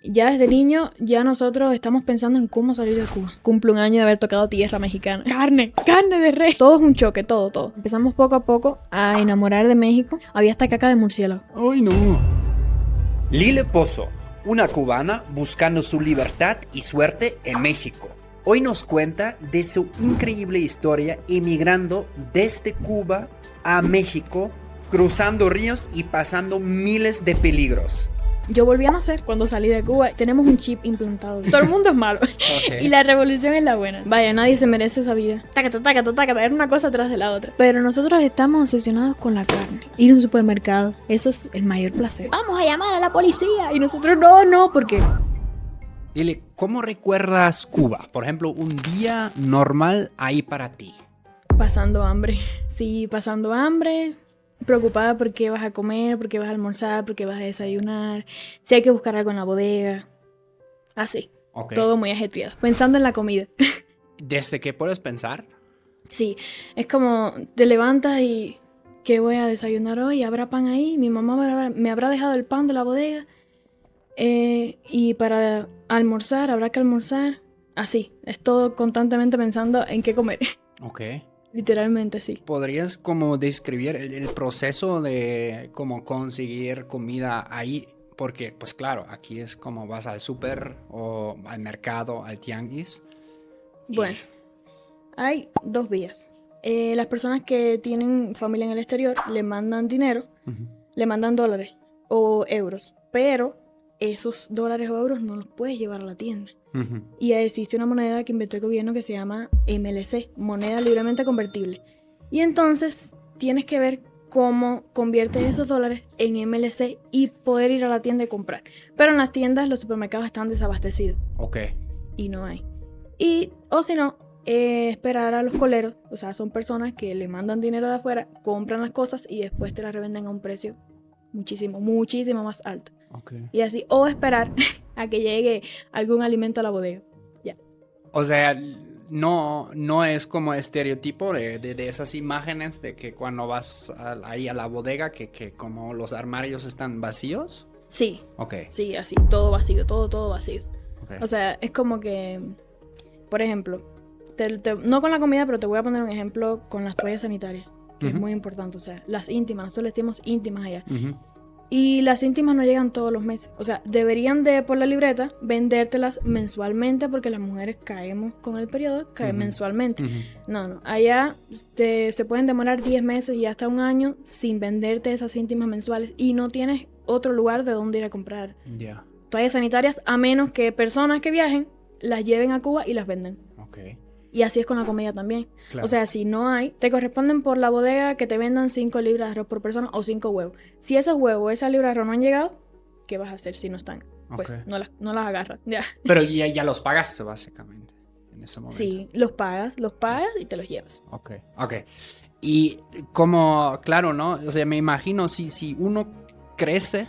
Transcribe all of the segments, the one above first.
Ya desde niño, ya nosotros estamos pensando en cómo salir de Cuba. Cumple un año de haber tocado tierra mexicana. Carne de res. Todo es un choque, todo. Empezamos poco a poco a enamorar de México. Había hasta caca de murciélago. ¡Ay, no! Lile Pozo, una cubana buscando su libertad y suerte en México. Hoy nos cuenta de su increíble historia emigrando desde Cuba a México, cruzando ríos y pasando miles de peligros. Yo volví a nacer cuando salí de Cuba. Tenemos un chip implantado. Todo el mundo es malo. Okay. Y la revolución es la buena. Vaya, nadie se merece esa vida. Tácata. Era una cosa atrás de la otra. Pero nosotros estamos obsesionados con la carne. Ir a un supermercado. Eso es el mayor placer. Vamos a llamar a la policía. Y nosotros no, porque... Lile, ¿cómo recuerdas Cuba? Por ejemplo, un día normal ahí para ti. Pasando hambre. Sí, pasando hambre. Preocupada por qué vas a comer, por qué vas a almorzar, por qué vas a desayunar. Si hay que buscar algo en la bodega. Así. Okay. Todo muy ajetreado. Pensando en la comida. ¿Desde qué puedes pensar? Sí, es como te levantas y ¿qué voy a desayunar hoy? ¿Habrá pan ahí? Mi mamá me habrá dejado el pan de la bodega. Y para almorzar, habrá que almorzar. Así, es todo constantemente pensando en qué comer. Ok. Literalmente, sí. ¿Podrías como describir el proceso de cómo conseguir comida ahí? Porque, pues claro, aquí es como vas al súper o al mercado, al tianguis. Bueno, hay dos vías. Las personas que tienen familia en el exterior le mandan dinero, le mandan dólares o euros, pero esos dólares o euros no los puedes llevar a la tienda. Y existe una moneda que inventó el gobierno que se llama MLC, moneda libremente convertible. Y entonces tienes que ver cómo conviertes esos dólares en MLC y poder ir a la tienda y comprar. Pero en las tiendas los supermercados están desabastecidos. Ok. Y no hay. O si no, esperar a los coleros, o sea, son personas que le mandan dinero de afuera, compran las cosas y después te las revenden a un precio muchísimo más alto. Okay. Y así, o esperar a que llegue algún alimento a la bodega. Ya. O sea, no es como estereotipo de esas imágenes de que cuando vas ahí a la bodega que como los armarios están vacíos. Sí. Ok. Sí, así, todo vacío, todo vacío. Okay. O sea, es como que, por ejemplo, no con la comida, pero te voy a poner un ejemplo con las toallas sanitarias, que es muy importante. O sea, las íntimas, nosotros le decimos íntimas allá. Y las íntimas no llegan todos los meses. O sea, deberían de, por la libreta, vendértelas mensualmente porque las mujeres caemos con el periodo, caen mensualmente. No. Allá se pueden demorar 10 meses y hasta un año sin venderte esas íntimas mensuales y no tienes otro lugar de donde ir a comprar toallas sanitarias a menos que personas que viajen las lleven a Cuba y las venden. Okay. Y así es con la comida también. Claro. O sea, si no hay, te corresponden por la bodega que te vendan 5 libras de arroz por persona o 5 huevos. Si esos huevos o esa libra de arroz no han llegado, ¿qué vas a hacer si no están? Pues no las agarras, ya. Pero ya los pagas básicamente en ese momento. Sí, los pagas y te los llevas. Ok. Y como, claro, ¿no? O sea, me imagino si uno crece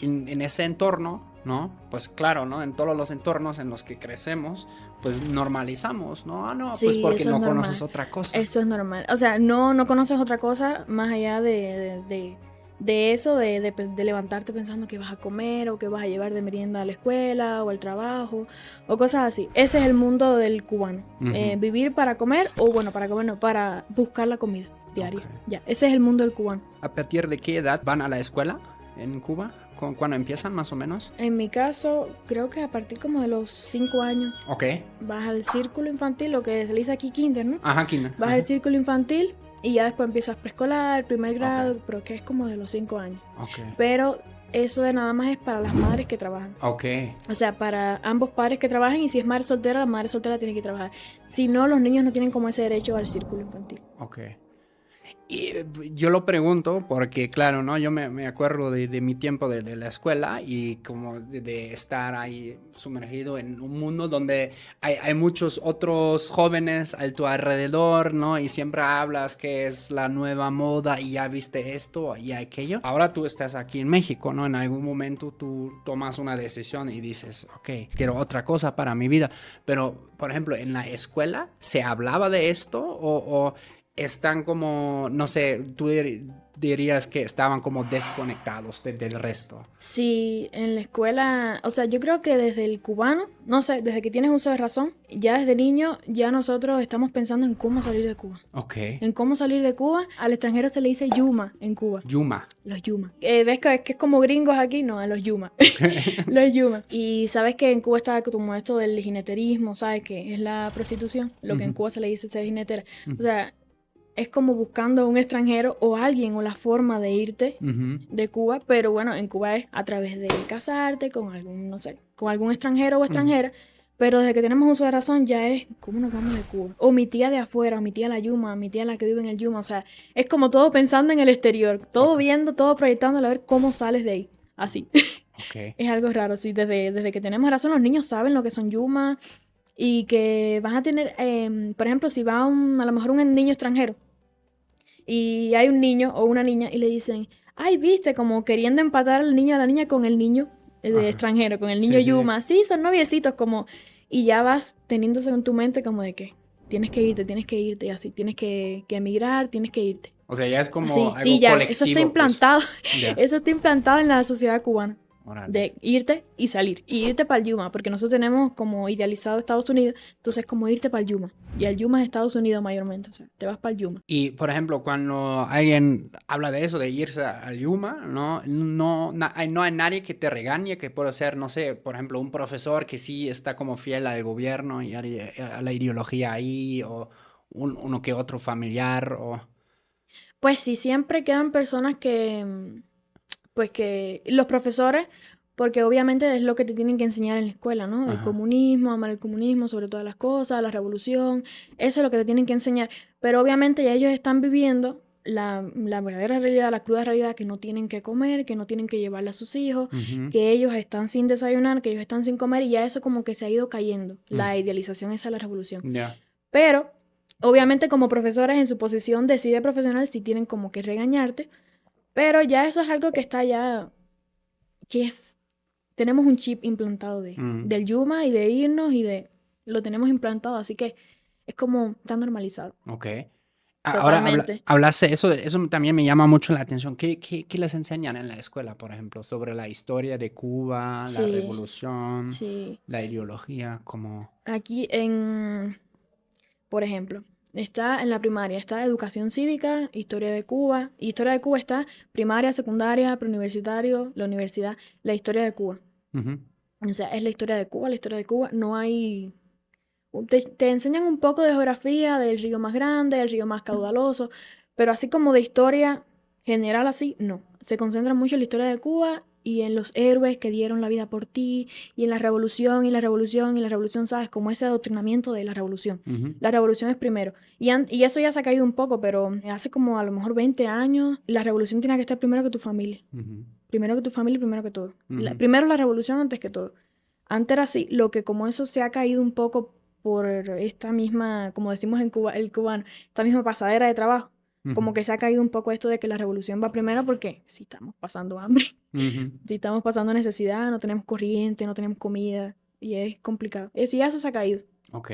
en ese entorno, ¿no? Pues claro, ¿no? En todos los entornos en los que crecemos, pues normalizamos, ¿no? Sí, pues porque eso no es normal. conoces otra cosa. Eso es normal. O sea, no conoces otra cosa más allá de eso, de levantarte pensando que vas a comer o que vas a llevar de merienda a la escuela o al trabajo o cosas así. Ese es el mundo del cubano. Vivir para comer o, bueno, para comer no, para buscar la comida diaria. Okay. Ya, ese es el mundo del cubano. ¿A partir de qué edad van a la escuela en Cuba? ¿Cuándo empiezan más o menos? En mi caso, creo que a partir como de los 5 años. Ok. Vas al círculo infantil, lo que se le dice aquí kinder, ¿no? Ajá, kinder. Vas al círculo infantil y ya después empiezas preescolar, primer grado, pero que es como de los 5 años. Ok. Pero eso de nada más es para las madres que trabajan. Ok. O sea, para ambos padres que trabajan, y si es madre soltera, la madre soltera tiene que trabajar. Si no, los niños no tienen como ese derecho al círculo infantil. Ok. Y yo lo pregunto porque, claro, ¿no? Yo me acuerdo de mi tiempo de la escuela y como de estar ahí sumergido en un mundo donde hay muchos otros jóvenes a tu alrededor, ¿no? Y siempre hablas que es la nueva moda y ya viste esto y aquello. Ahora tú estás aquí en México, ¿no? En algún momento tú tomas una decisión y dices, ok, quiero otra cosa para mi vida. Pero, por ejemplo, en la escuela, ¿se hablaba de esto o están como, no sé, dirías que estaban como desconectados del resto? Sí, en la escuela, o sea, yo creo que desde el cubano, no sé, desde que tienes uso de razón, ya desde niño, ya nosotros estamos pensando en cómo salir de Cuba. Ok. En cómo salir de Cuba. Al extranjero se le dice yuma en Cuba. Yuma. Los yuma. ¿Ves que es como gringos aquí? No, a los yuma. Los yuma. Y sabes que en Cuba está como esto del jineterismo, ¿sabes? Que es la prostitución. Lo que en Cuba se le dice ser jinetera. O sea, es como buscando un extranjero o alguien o la forma de irte de Cuba, pero bueno, en Cuba es a través de casarte con algún, no sé, con algún extranjero o extranjera, pero desde que tenemos uso de razón ya es cómo nos vamos de Cuba. O mi tía de afuera, o mi tía la Yuma, mi tía la que vive en el Yuma, o sea, es como todo pensando en el exterior, todo viendo, todo proyectando a ver cómo sales de ahí, así. Okay. Es algo raro, sí, desde que tenemos razón los niños saben lo que son Yuma y que van a tener, por ejemplo, si va a lo mejor un niño extranjero, y hay un niño o una niña y le dicen, ay, viste, como queriendo empatar al niño o a la niña con el niño de extranjero, con el niño Yuma. Sí, son noviecitos, como, y ya vas teniéndose en tu mente como de que tienes que irte, y así, tienes que emigrar, tienes que irte. O sea, ya es como Sí, algo sí, ya, colectivo. eso está implantado, Pues. eso está implantado en la sociedad cubana. Órale. De irte y salir. Y irte para el Yuma, porque nosotros tenemos como idealizado Estados Unidos, entonces como irte para el Yuma. Y el Yuma es Estados Unidos mayormente, o sea, te vas para el Yuma. Y, por ejemplo, cuando alguien habla de eso, de irse al Yuma, no hay nadie que te regañe, que puede ser, no sé, por ejemplo, un profesor que sí está como fiel al gobierno y a la ideología ahí, o uno que otro familiar, o... Pues sí, siempre quedan personas que, pues que los profesores, porque obviamente es lo que te tienen que enseñar en la escuela, ¿no? El comunismo, amar el comunismo sobre todas las cosas, la revolución, eso es lo que te tienen que enseñar. Pero obviamente ya ellos están viviendo la verdadera realidad, la cruda realidad, que no tienen que comer, que no tienen que llevarle a sus hijos, que ellos están sin desayunar, que ellos están sin comer, y ya eso como que se ha ido cayendo, la idealización esa de la revolución. Yeah. Pero obviamente como profesores en su posición de sí de profesional sí tienen como que regañarte, pero ya eso es algo que está ya, que es, tenemos un chip implantado del Yuma y de irnos lo tenemos implantado, así que es como, está normalizado. Ok. Ahora Totalmente. hablaste, eso también me llama mucho la atención. ¿Qué les enseñan en la escuela, por ejemplo, sobre la historia de Cuba, la Sí, revolución, sí. la ideología, como... Aquí por ejemplo, está en la primaria, está educación cívica, historia de Cuba. Y historia de Cuba está primaria, secundaria, preuniversitario, la universidad, la historia de Cuba. O sea, es la historia de Cuba, la historia de Cuba. No hay... Te enseñan un poco de geografía del río más grande, del río más caudaloso, pero así como de historia general así, no. Se concentra mucho en la historia de Cuba y en los héroes que dieron la vida por ti, y en la revolución, y la revolución, y la revolución, ¿sabes? Como ese adoctrinamiento de la revolución. La revolución es primero. Y eso ya se ha caído un poco, pero hace como a lo mejor 20 años, la revolución tiene que estar primero que tu familia. Primero que tu familia y primero que todo. Primero la revolución antes que todo. Antes era así, lo que como eso se ha caído un poco por esta misma, como decimos en Cuba, el cubano, esta misma pasadera de trabajo. Como que se ha caído un poco esto de que la revolución va primero porque si estamos pasando hambre, si estamos pasando necesidad, no tenemos corriente, no tenemos comida y es complicado. Eso ya eso se ha caído. Ok.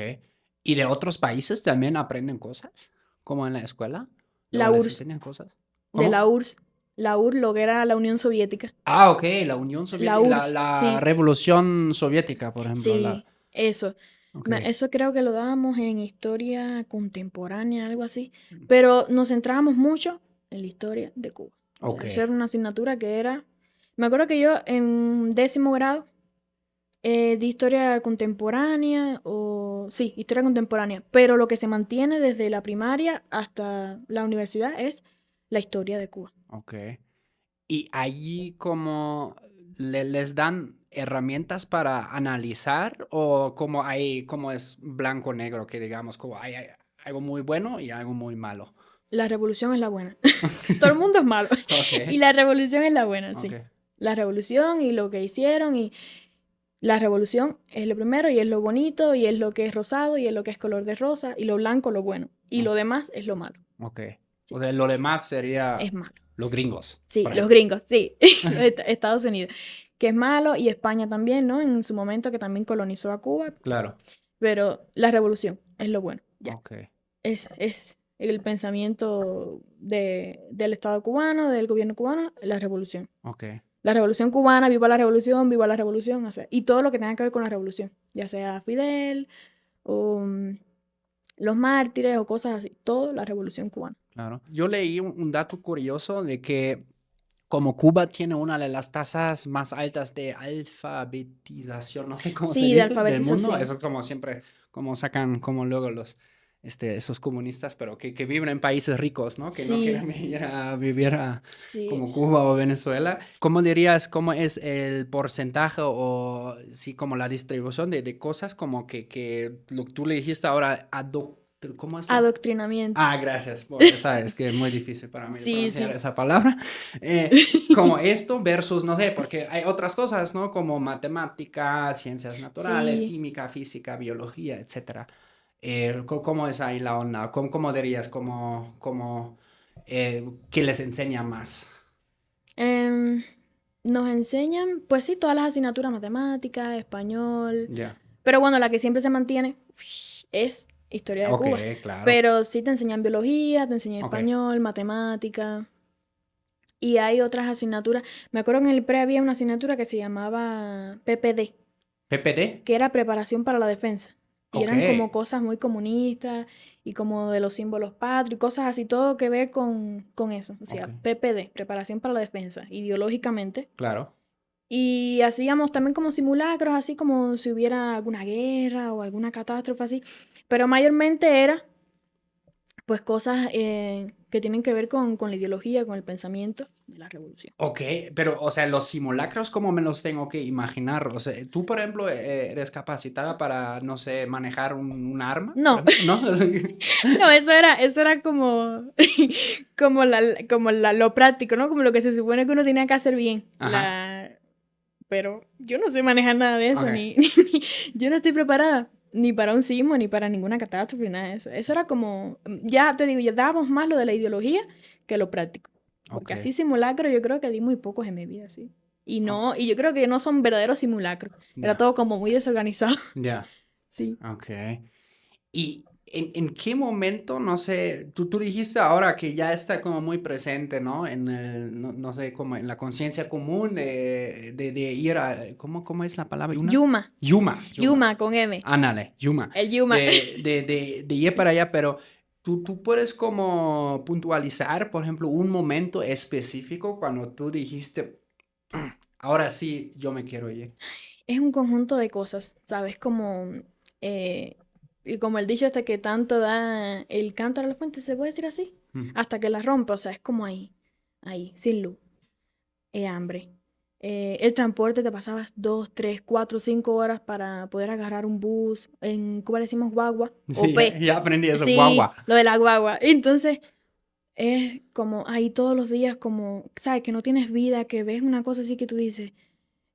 ¿Y de otros países también aprenden cosas? ¿Como en la escuela? La ¿O les URSS, enseñan cosas? de ¿Cómo? la URSS. La URSS, lo que era la Unión Soviética. Ah, ok, la Unión La Soviética, URSS, la sí. Revolución Soviética, por ejemplo. Sí, eso. Ok. Eso creo que lo dábamos en historia contemporánea, algo así. Pero nos centrábamos mucho en la historia de Cuba. O sea, Ok. eso era una asignatura que era... Me acuerdo que yo en 10º grado di historia contemporánea Sí, historia contemporánea. Pero lo que se mantiene desde la primaria hasta la universidad es la historia de Cuba. Ok. ¿Y allí como les dan herramientas para analizar o como es blanco-negro, que digamos, como hay algo muy bueno y algo muy malo? La revolución es la buena. Todo el mundo es malo. Ok. Y la revolución es la buena, sí. Ok. La revolución y lo que hicieron y la revolución es lo primero y es lo bonito y es lo que es rosado y es lo que es color de rosa y lo blanco lo bueno y lo demás es lo malo. Ok. Sí. O sea, lo demás sería Es malo. los gringos. Sí, por los ejemplo. gringos, sí. Estados Unidos, que es malo, y España también, ¿no? En su momento que también colonizó a Cuba, Claro. pero la revolución es lo bueno, ya. Ok. Es el pensamiento del Estado cubano, del gobierno cubano, la revolución. Ok. La revolución cubana, viva la revolución, o sea, y todo lo que tenga que ver con la revolución, ya sea Fidel o los mártires o cosas así, todo la revolución cubana. Claro. Yo leí un dato curioso de que como Cuba tiene una de las tasas más altas de alfabetización, no sé cómo se Sí, de dice, del mundo, alfabetización. eso como siempre, como sacan, como luego los, esos comunistas, pero que viven en países ricos, ¿no? Que no Sí, quieren vivir sí. como Cuba o Venezuela. ¿Cómo dirías, cómo es el porcentaje o sí, como la distribución de cosas como que lo que tú le dijiste ahora, ¿cómo es la? Adoctrinamiento. Ah, gracias. Porque sabes que es muy difícil para mí de Sí, pronunciar sí. esa palabra. Como esto versus, no sé, porque hay otras cosas, ¿no? Como matemáticas, ciencias naturales, Sí. química, física, biología, etcétera. ¿Cómo es ahí la onda? ¿Cómo dirías? ¿Qué les enseña más? Em, Nos enseñan, pues sí, todas las asignaturas, matemáticas, español, Ya. pero bueno, la que siempre se mantiene es historia de Ok, Cuba. claro. Pero sí te enseñan biología, te enseñan Ok. español, matemática. Y hay otras asignaturas. Me acuerdo que en el pre había una asignatura que se llamaba PPD, ¿PPD? que era preparación para la defensa. Y Ok. eran como cosas muy comunistas y como de los símbolos patrios, cosas así, todo que ver con eso. O Ok. sea, PPD, preparación para la defensa, ideológicamente. Claro. Y hacíamos también como simulacros, así como si hubiera alguna guerra o alguna catástrofe así. Pero mayormente era pues cosas que tienen que ver con la ideología, con el pensamiento de la revolución. Ok, pero, o sea, los simulacros, ¿cómo me los tengo que imaginar? O sea, tú, por ejemplo, eres capacitada para, no sé, manejar un arma, por No, ejemplo, ¿no? no, eso era como, lo práctico, ¿no? Como lo que se supone que uno tenía que hacer bien. Ajá, Pero yo no sé manejar nada de eso, ok, yo no estoy preparada ni para un sismo, ni para ninguna catástrofe, ni nada de eso. Eso era como, ya te digo, ya dábamos más lo de la ideología que lo práctico. ok, Porque así simulacro yo creo que di muy pocos en mi vida, sí. oh, Y yo creo que no son verdaderos simulacros. Era ya, todo como muy desorganizado. ya, Sí. ok. ¿Y en qué momento, no sé, tú dijiste ahora que ya está como muy presente, ¿no? En el, no sé, como en la conciencia común de ir a, ¿cómo es la palabra? Yuma. Yuma. Yuma con M. Ándale, Yuma. El Yuma. De ir para allá, pero tú puedes como puntualizar, por ejemplo, un momento específico cuando tú dijiste, ahora sí, yo me quiero ir. Es un conjunto de cosas, ¿sabes? Eh, y como el dicho este que tanto da el cántaro a la fuente, ¿se puede decir así? Mm. Hasta que la rompe, o sea, es como ahí, sin luz, hambre. El transporte te pasabas 2, 3, 4, 5 horas para poder agarrar un bus. En Cuba le decimos guagua o Sí, ya, P. ya aprendí eso, Sí, guagua. lo de la guagua. Entonces, es como ahí todos los días, como, ¿sabes? Que no tienes vida, que ves una cosa así que tú dices.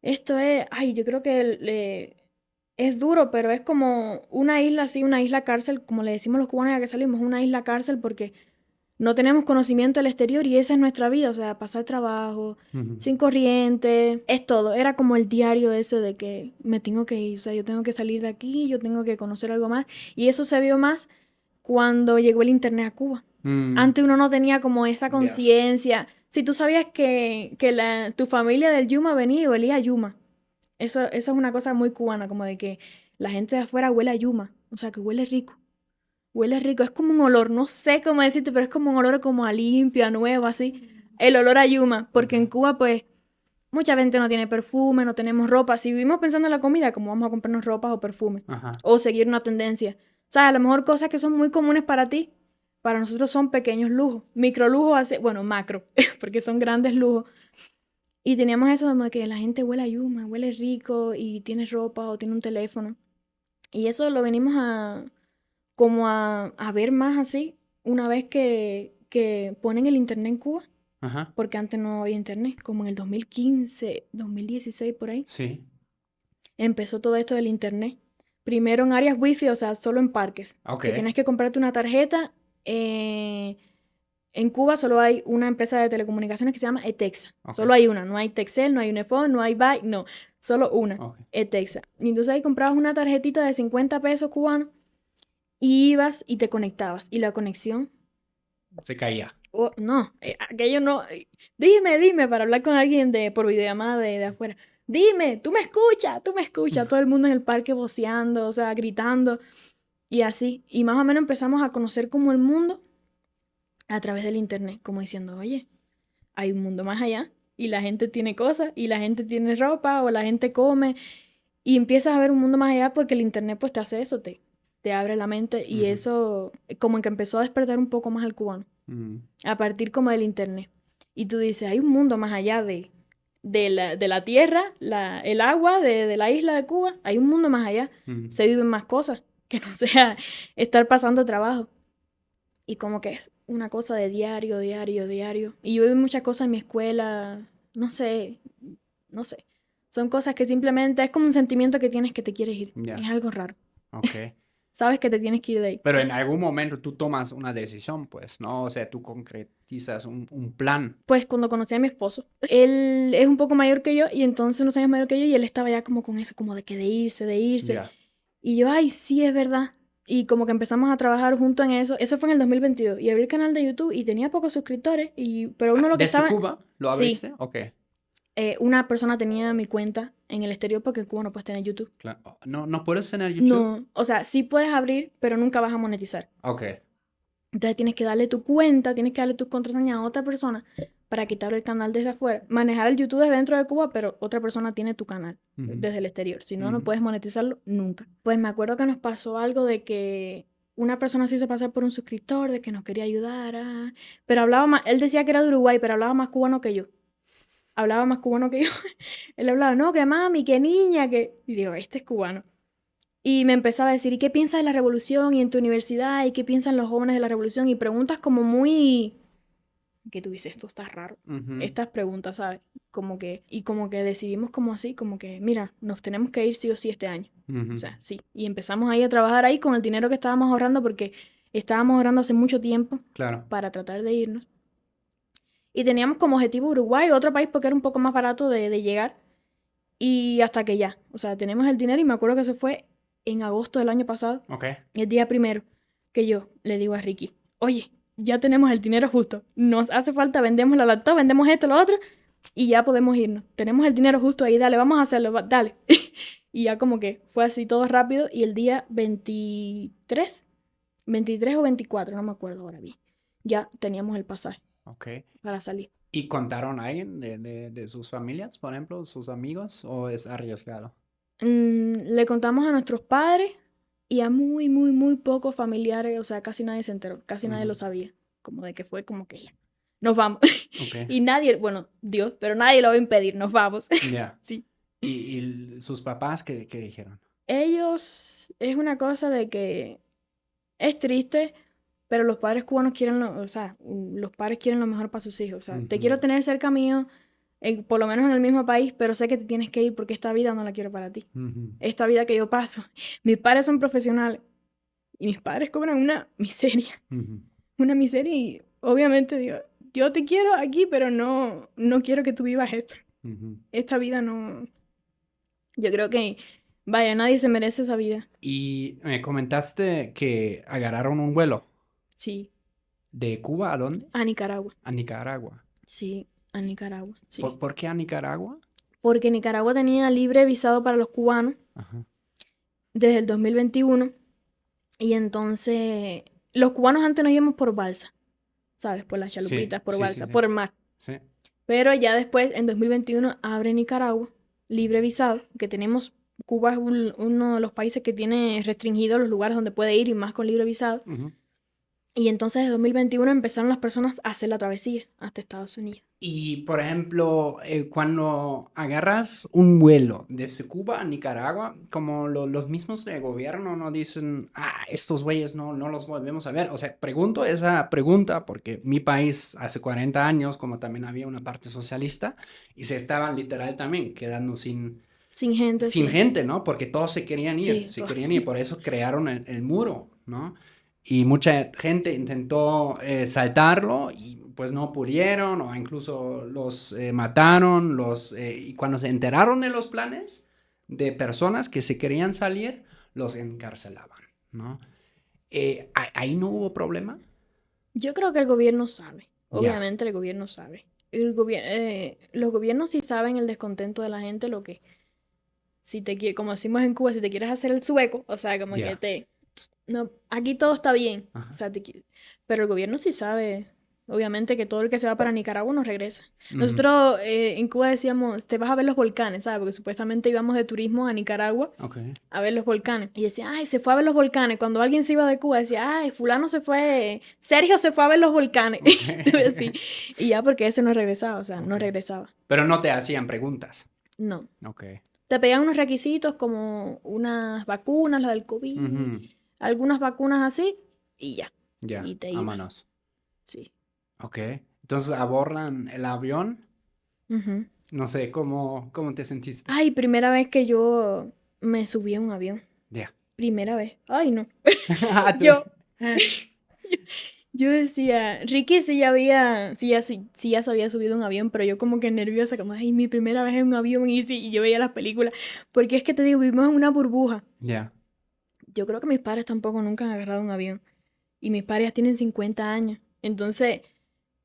Esto es, ay, yo creo que es duro, pero es como una isla así, una isla cárcel, como le decimos los cubanos ya que salimos, una isla cárcel porque no tenemos conocimiento del exterior y esa es nuestra vida, o sea, pasar trabajo, Ujú. sin corriente, es todo. Era como el diario ese de que me tengo que ir, o sea, yo tengo que salir de aquí, yo tengo que conocer algo más. Y eso se vio más cuando llegó el internet a Cuba. Mm, Antes uno no tenía como esa ya. conciencia. Si tú sabías que tu familia del Yuma venía y olía a Yuma. Eso es una cosa muy cubana, como de que la gente de afuera huele a Yuma. O sea, que huele rico. Huele rico. Es como un olor, no sé cómo decirte, pero es como un olor como a limpio, a nuevo, así. El olor a Yuma. Porque en Ok. Cuba, pues, mucha gente no tiene perfume, no tenemos ropa. Si vivimos pensando en la comida, ¿cómo vamos a comprarnos ropa o perfume? Ajá. O seguir una tendencia. O sea, a lo mejor cosas que son muy comunes para ti, para nosotros son pequeños lujos. Micro lujos, bueno, macro, porque son grandes lujos. Y teníamos eso de que la gente huele a Yuma, huele rico y tiene ropa o tiene un teléfono. Y eso lo venimos a ver más así una vez que ponen el internet en Cuba, Ajá. porque antes no había internet, como en el 2015, 2016 por ahí, Sí. empezó todo esto del internet. Primero en áreas wifi, o sea, solo en parques, Ok. que tienes que comprarte una tarjeta. En Cuba solo hay una empresa de telecomunicaciones que se llama ETEXA. Ok. Solo hay una. No hay Texel, no hay Unifón, no hay Byte, no. Solo una. Ok. ETEXA. Y entonces ahí comprabas una tarjetita de 50 pesos cubanos y ibas y te conectabas. Y la conexión Se caía. No, aquello no. Dime, para hablar con alguien por videollamada de afuera. Dime, tú me escuchas. Todo el mundo en el parque voceando, o sea, gritando. Y así. Y más o menos empezamos a conocer como el mundo a través del internet, como diciendo, oye, hay un mundo más allá. Y la gente tiene cosas, y la gente tiene ropa, o la gente come. Y empiezas a ver un mundo más allá porque el internet pues te hace eso, te abre la mente. Y eso como que empezó a despertar un poco más al cubano. A partir como del internet. Y tú dices, hay un mundo más allá de la tierra, el agua de la isla de Cuba. Hay un mundo más allá. Se viven más cosas que no sea estar pasando trabajo. Y como que es una cosa de diario. Y yo vivo muchas cosas en mi escuela, no sé. Son cosas que simplemente es como un sentimiento que tienes que te quieres ir. Ya. Es algo raro. Ok. Sabes que te tienes que ir de ahí. Pero en algún momento tú tomas una decisión, pues, ¿no? O sea, tú concretizas un plan. Pues cuando conocí a mi esposo, él es un poco mayor que yo y entonces unos años mayor que yo y él estaba ya como con eso, como de que de irse. Ya. Y yo, ay, sí, es verdad. Y como que empezamos a trabajar junto en eso. Eso fue en el 2022. Y abrí el canal de YouTube y tenía pocos suscriptores. Pero uno lo que ¿Desde estaba... Cuba lo Sí. abriste? Ok. Una persona tenía mi cuenta en el exterior porque en Cuba no puedes tener YouTube. Claro. No puedes tener YouTube. No, o sea, sí puedes abrir, pero nunca vas a monetizar. Ok. Entonces tienes que darle tu cuenta, tienes que darle tu contraseña a otra persona para quitarle el canal desde afuera. Manejar el YouTube desde dentro de Cuba, pero otra persona tiene tu canal desde el exterior. Si no, no puedes monetizarlo nunca. Pues me acuerdo que nos pasó algo de que una persona se hizo pasar por un suscriptor, de que nos quería ayudar. Pero hablaba más, él decía que era de Uruguay, pero hablaba más cubano que yo. Hablaba más cubano que yo. Él hablaba, no, que mami, que niña, que... Y digo, este es cubano. Y me empezaba a decir, ¿y qué piensas de la revolución? ¿Y en tu universidad? ¿Y qué piensan los jóvenes de la revolución? Y preguntas como muy... que tú dices, esto está raro. Estas preguntas, ¿sabes? Y como que decidimos como así, como que, mira, nos tenemos que ir sí o sí este año. O sea, sí. Y empezamos ahí a trabajar ahí con el dinero que estábamos ahorrando porque estábamos ahorrando hace mucho tiempo Claro. para tratar de irnos. Y teníamos como objetivo Uruguay, otro país porque era un poco más barato de llegar. Y hasta que ya. O sea, tenemos el dinero y me acuerdo que eso fue en agosto del año pasado. Ok. El día primero que yo le digo a Ricky, oye, ya tenemos el dinero justo. Nos hace falta, vendemos la laptop, vendemos esto, lo otro y ya podemos irnos. Tenemos el dinero justo ahí, dale, vamos a hacerlo, dale. Y ya como que fue así todo rápido y el día 23 o 24, no me acuerdo ahora bien, ya teníamos el pasaje para salir. ¿Y contaron a alguien de sus familias, por ejemplo, sus amigos, o es arriesgado? Le contamos a nuestros padres y a muy pocos familiares, o sea, casi nadie se enteró, casi nadie lo sabía, como de que fue como que ya, nos vamos. Y nadie, bueno, Dios, pero nadie lo va a impedir, nos vamos. Ya. Sí. ¿Y sus papás qué dijeron? Ellos, es una cosa de que es triste, pero los padres cubanos quieren, los padres quieren lo mejor para sus hijos, o sea, te quiero tener cerca mío, por lo menos en el mismo país, pero sé que te tienes que ir porque esta vida no la quiero para ti. Esta vida que yo paso. Mis padres son profesionales y mis padres cobran una miseria. Una miseria y obviamente digo, yo te quiero aquí, pero no quiero que tú vivas esto. Esta vida no... Yo creo que, vaya, nadie se merece esa vida. Y me comentaste que agarraron un vuelo. Sí. ¿De Cuba a dónde? A Nicaragua. A Nicaragua. Sí, a Nicaragua. Sí. ¿Por qué a Nicaragua? Porque Nicaragua tenía libre visado para los cubanos desde el 2021. Y entonces, los cubanos antes nos íbamos por balsa, ¿sabes? Por las chalupitas, por balsa, por el mar. Sí. Pero ya después, en 2021, abre Nicaragua, libre visado, que tenemos... Cuba es uno de los países que tiene restringidos los lugares donde puede ir y más con libre visado. Y entonces en 2021 empezaron las personas a hacer la travesía hasta Estados Unidos. Y, por ejemplo, cuando agarras un vuelo desde Cuba a Nicaragua, como los mismos de gobierno no dicen, estos güeyes no los volvemos a ver. O sea, pregunto esa pregunta porque mi país hace 40 años, como también había una parte socialista, y se estaban literal también quedando sin gente. Sin gente, ¿no? Porque todos se querían ir, por eso crearon el muro, ¿no? Y mucha gente intentó saltarlo y pues no pudieron o incluso los mataron, y cuando se enteraron de los planes de personas que se querían salir, los encarcelaban, ¿no? ¿Ahí no hubo problema? Yo creo que el gobierno sabe. Ya. Obviamente el gobierno sabe. Los gobiernos sí saben el descontento de la gente, lo que, si te quiere, como decimos en Cuba, si te quieres hacer el sueco, o sea, como que Ya. no, aquí todo está bien, o Ajá. sea, pero el gobierno sí sabe, obviamente, que todo el que se va para Nicaragua no regresa. Ujú. Nosotros en Cuba decíamos, te vas a ver los volcanes, ¿sabes? Porque supuestamente íbamos de turismo a Nicaragua Ok. a ver los volcanes. Y decía, ay, se fue a ver los volcanes. Cuando alguien se iba de Cuba, decía, ay, fulano se fue, Sergio se fue a ver los volcanes. Sí. Ok. Y ya porque ese no regresaba, o sea, no Ok. regresaba. Pero no te hacían preguntas. No. Ok. Te pedían unos requisitos como unas vacunas, la del COVID, Ujú. algunas vacunas así, y ya. Ya, Y te ibas. vámonos. Sí. Ok. Entonces abordan el avión. Ujú. No sé, ¿cómo te sentiste? Ay, primera vez que yo me subí a un avión. Ya. Primera vez. Ay, no. Ah, tú- Yo, yo decía, Ricky sí ya se había subido a un avión, pero yo como que nerviosa, como, ay, mi primera vez en un avión y sí, y yo veía las películas. Porque es que te digo, vivimos en una burbuja. Ya. Yo creo que mis padres tampoco nunca han agarrado un avión. Y mis padres ya tienen 50 años. Entonces,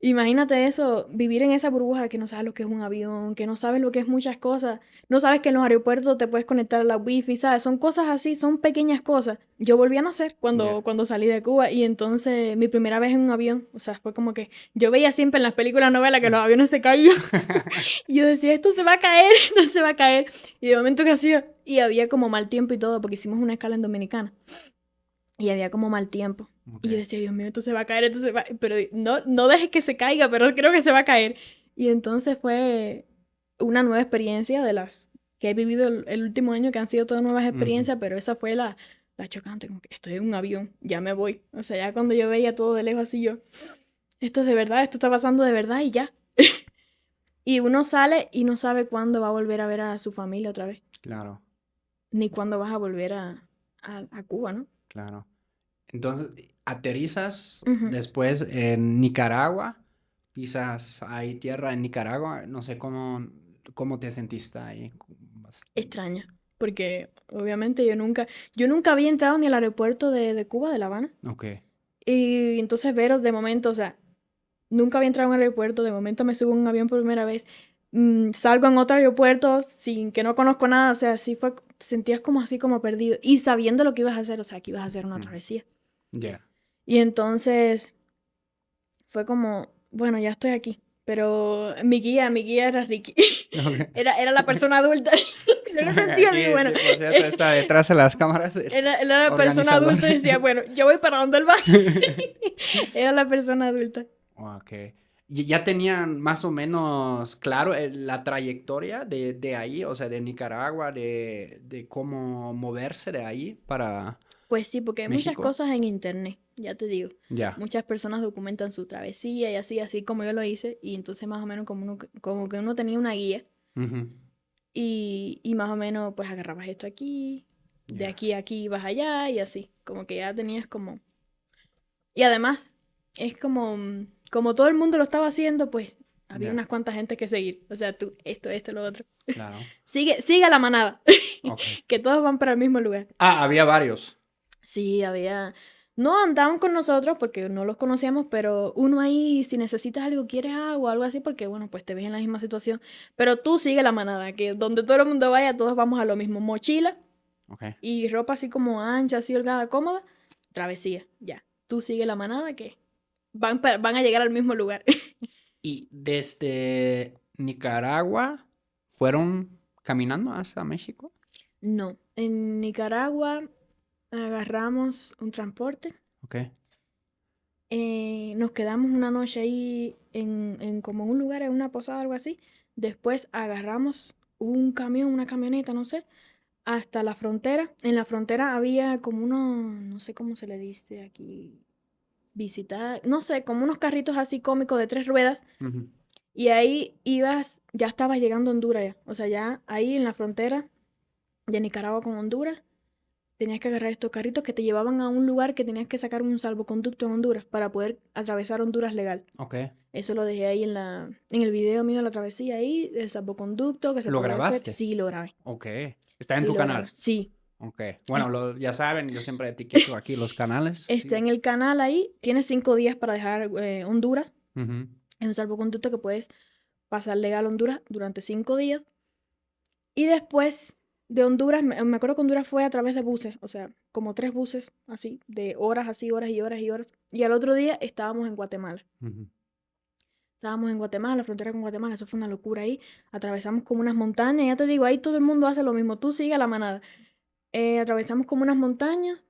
imagínate eso, vivir en esa burbuja que no sabes lo que es un avión, que no sabes lo que es muchas cosas, no sabes que en los aeropuertos te puedes conectar a la wifi, ¿sabes? Son cosas así, son pequeñas cosas. Yo volví a nacer Ya. cuando salí de Cuba y entonces mi primera vez en un avión, o sea, fue como que yo veía siempre en las películas novelas que los aviones se caían y yo decía, esto se va a caer, no se va a caer. Y de momento que hacía, y había como mal tiempo y todo, porque hicimos una escala en Dominicana y había como mal tiempo. Ok. Y yo decía, Dios mío, esto se va a caer, esto se va... Pero no dejes que se caiga, pero creo que se va a caer. Y entonces fue una nueva experiencia de las que he vivido el último año, que han sido todas nuevas Ujú. experiencias, pero esa fue la chocante, como que estoy en un avión, ya me voy. O sea, ya cuando yo veía todo de lejos así yo, esto es de verdad, esto está pasando de verdad y ya. Y uno sale y no sabe cuándo va a volver a ver a su familia otra vez, Claro, ni cuándo vas a volver a Cuba, ¿no? claro. Entonces, aterrizas Ujú. después en Nicaragua, pisas ahí tierra en Nicaragua, no sé cómo te sentiste ahí. Extraña, porque obviamente yo nunca había entrado ni al aeropuerto de Cuba, de La Habana, Ok, y entonces veros de momento, o sea, nunca había entrado a un aeropuerto, de momento me subo a un avión por primera vez, salgo en otro aeropuerto sin que no conozco nada, o sea, así fue, te sentías como así como perdido, y sabiendo lo que ibas a hacer, o sea, que ibas a hacer una mm, travesía. ya. Y entonces fue como, bueno, ya estoy aquí. Pero mi guía era Ricky. Ok. Era la persona adulta. Yo me sentía así, Aquí, bueno. por cierto, está detrás de las cámaras del Era la persona organizador. adulta y decía, bueno, yo voy para donde él va. Era la persona adulta. Ok. ¿Y ya tenían más o menos claro la trayectoria de ahí, o sea, de Nicaragua, de cómo moverse de ahí para Pues sí, porque hay muchas México? cosas en internet, ya te digo. Ya. Muchas personas documentan su travesía y así como yo lo hice. Y entonces más o menos como que uno tenía una guía. Ujú. Y más o menos pues agarrabas esto aquí, de Ya. aquí a aquí ibas allá y así. Como que ya tenías como... Y además, es como, como todo el mundo lo estaba haciendo, pues había Ya. unas cuantas gente que seguir. O sea, tú, esto, lo otro. Claro. Sigue a la manada. Ok. Que todos van para el mismo lugar. Ah, había varios. Sí, había... No andaban con nosotros porque no los conocíamos, pero uno ahí, si necesitas algo, quieres agua o algo así, porque bueno, pues te ves en la misma situación. Pero tú sigue la manada, que donde todo el mundo vaya, todos vamos a lo mismo. Mochila Ok. y ropa así como ancha, así holgada, cómoda. Travesía, ya. Tú sigue la manada que van a llegar al mismo lugar. Y desde Nicaragua fueron caminando hasta México. No, en Nicaragua agarramos un transporte. Ok. Nos quedamos una noche ahí en como un lugar, en una posada, algo así. Después agarramos un camión, una camioneta, no sé, hasta la frontera. En la frontera había como unos, no sé cómo se le dice aquí, visitar, no sé, como unos carritos así cómicos de 3 ruedas. Ujú. Y ahí ibas, ya estabas llegando a Honduras ya. O sea, ya ahí en la frontera de Nicaragua con Honduras, tenías que agarrar estos carritos que te llevaban a un lugar que tenías que sacar un salvoconducto en Honduras para poder atravesar Honduras legal. Ok. Eso lo dejé ahí en el video mío de la travesía ahí, del salvoconducto que se ¿Lo podía hacer. grabaste? Sí, lo grabé. Ok. Está en Sí, tu lo grabé. canal. Sí. Ok. Bueno, ya saben, yo siempre etiqueto aquí los canales. Está en el canal ahí. Tienes 5 días para dejar Honduras. Ujú. Es un salvoconducto que puedes pasar legal a Honduras durante 5 días. Y después de Honduras, me acuerdo que Honduras fue a través de buses, o sea, como 3 buses, así, de horas, así, horas y horas y horas. Y al otro día estábamos en Guatemala. Ujú. Estábamos en Guatemala, la frontera con Guatemala, eso fue una locura ahí. Atravesamos como unas montañas, ya te digo, ahí todo el mundo hace lo mismo, tú sigue a la manada. Atravesamos como unas montañas.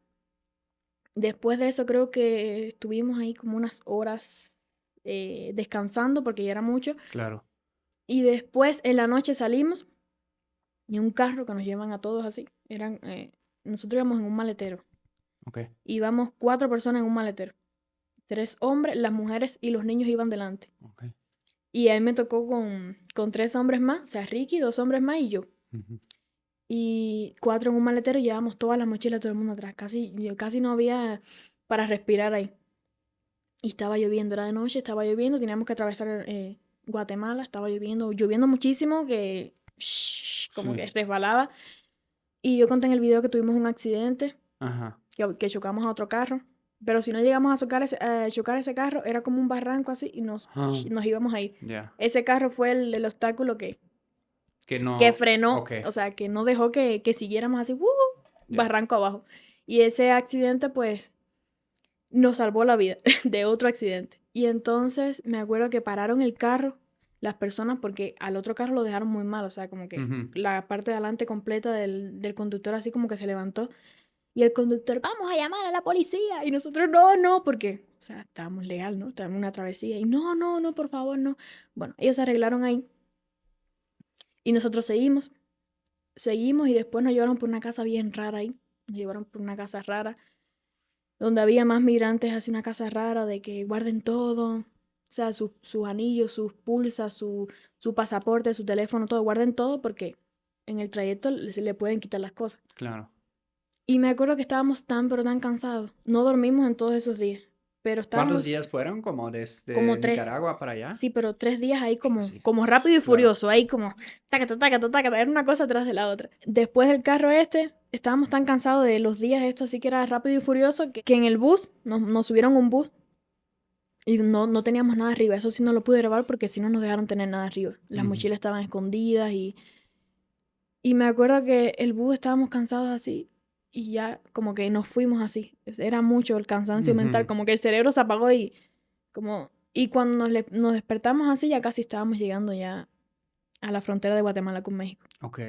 Después de eso creo que estuvimos ahí como unas horas descansando porque ya era mucho. Claro. Y después en la noche salimos en un carro que nos llevan a todos así. Nosotros íbamos en un maletero. Ok. Íbamos 4 personas en un maletero. 3 hombres, las mujeres y los niños iban delante. Ok. Y a mí me tocó con 3 hombres más, o sea, Ricky, 2 hombres más y yo. Ujú. Y 4 en un maletero y llevábamos todas las mochilas, todo el mundo atrás. Casi no había para respirar ahí. Y estaba lloviendo, era de noche, estaba lloviendo, teníamos que atravesar Guatemala, estaba lloviendo muchísimo, como Sí. que resbalaba. Y yo conté en el video que tuvimos un accidente, Ajá. que chocamos a otro carro. Pero si no llegamos a chocar ese carro, era como un barranco así y nos íbamos a ir. Ya. Ese carro fue el obstáculo que Que frenó, Ok. o sea, que no dejó que siguiéramos así, Ya. barranco abajo. Y ese accidente, pues, nos salvó la vida de otro accidente. Y entonces me acuerdo que pararon el carro las personas porque al otro carro lo dejaron muy mal, o sea, como que Ujú. la parte de adelante completa del conductor así como que se levantó. Y el conductor, vamos a llamar a la policía. Y nosotros, no, porque, o sea, estábamos legal, ¿no? Estábamos en una travesía. Y no, por favor, no. Bueno, ellos se arreglaron ahí. Y nosotros seguimos y después nos llevaron por una casa bien rara ahí. Nos llevaron por una casa rara, donde había más migrantes, así una casa rara de que guarden todo. O sea, sus anillos, sus pulsas, su pasaporte, su teléfono, todo. Guarden todo porque en el trayecto se le pueden quitar las cosas. Claro. Y me acuerdo que estábamos pero tan cansados. No dormimos en todos esos días. Pero ¿Cuántos estábamos días fueron? ¿Como desde como 3. Nicaragua para allá? Sí, pero 3 días ahí Sí. como rápido y Claro. furioso. Ahí como tácata, tácata, tácata. Era una cosa atrás de la otra. Después del carro estábamos tan cansados de los días estos, así que era rápido y furioso, que en el bus, nos subieron un bus y no teníamos nada arriba. Eso sí no lo pude grabar porque si no nos dejaron tener nada arriba. Las Ujú. mochilas estaban escondidas y me acuerdo que el bus estábamos cansados así y ya como que nos fuimos así. Era mucho el cansancio mental, Ujú. como que el cerebro se apagó y cuando nos despertamos así ya casi estábamos llegando ya a la frontera de Guatemala con México. Ok.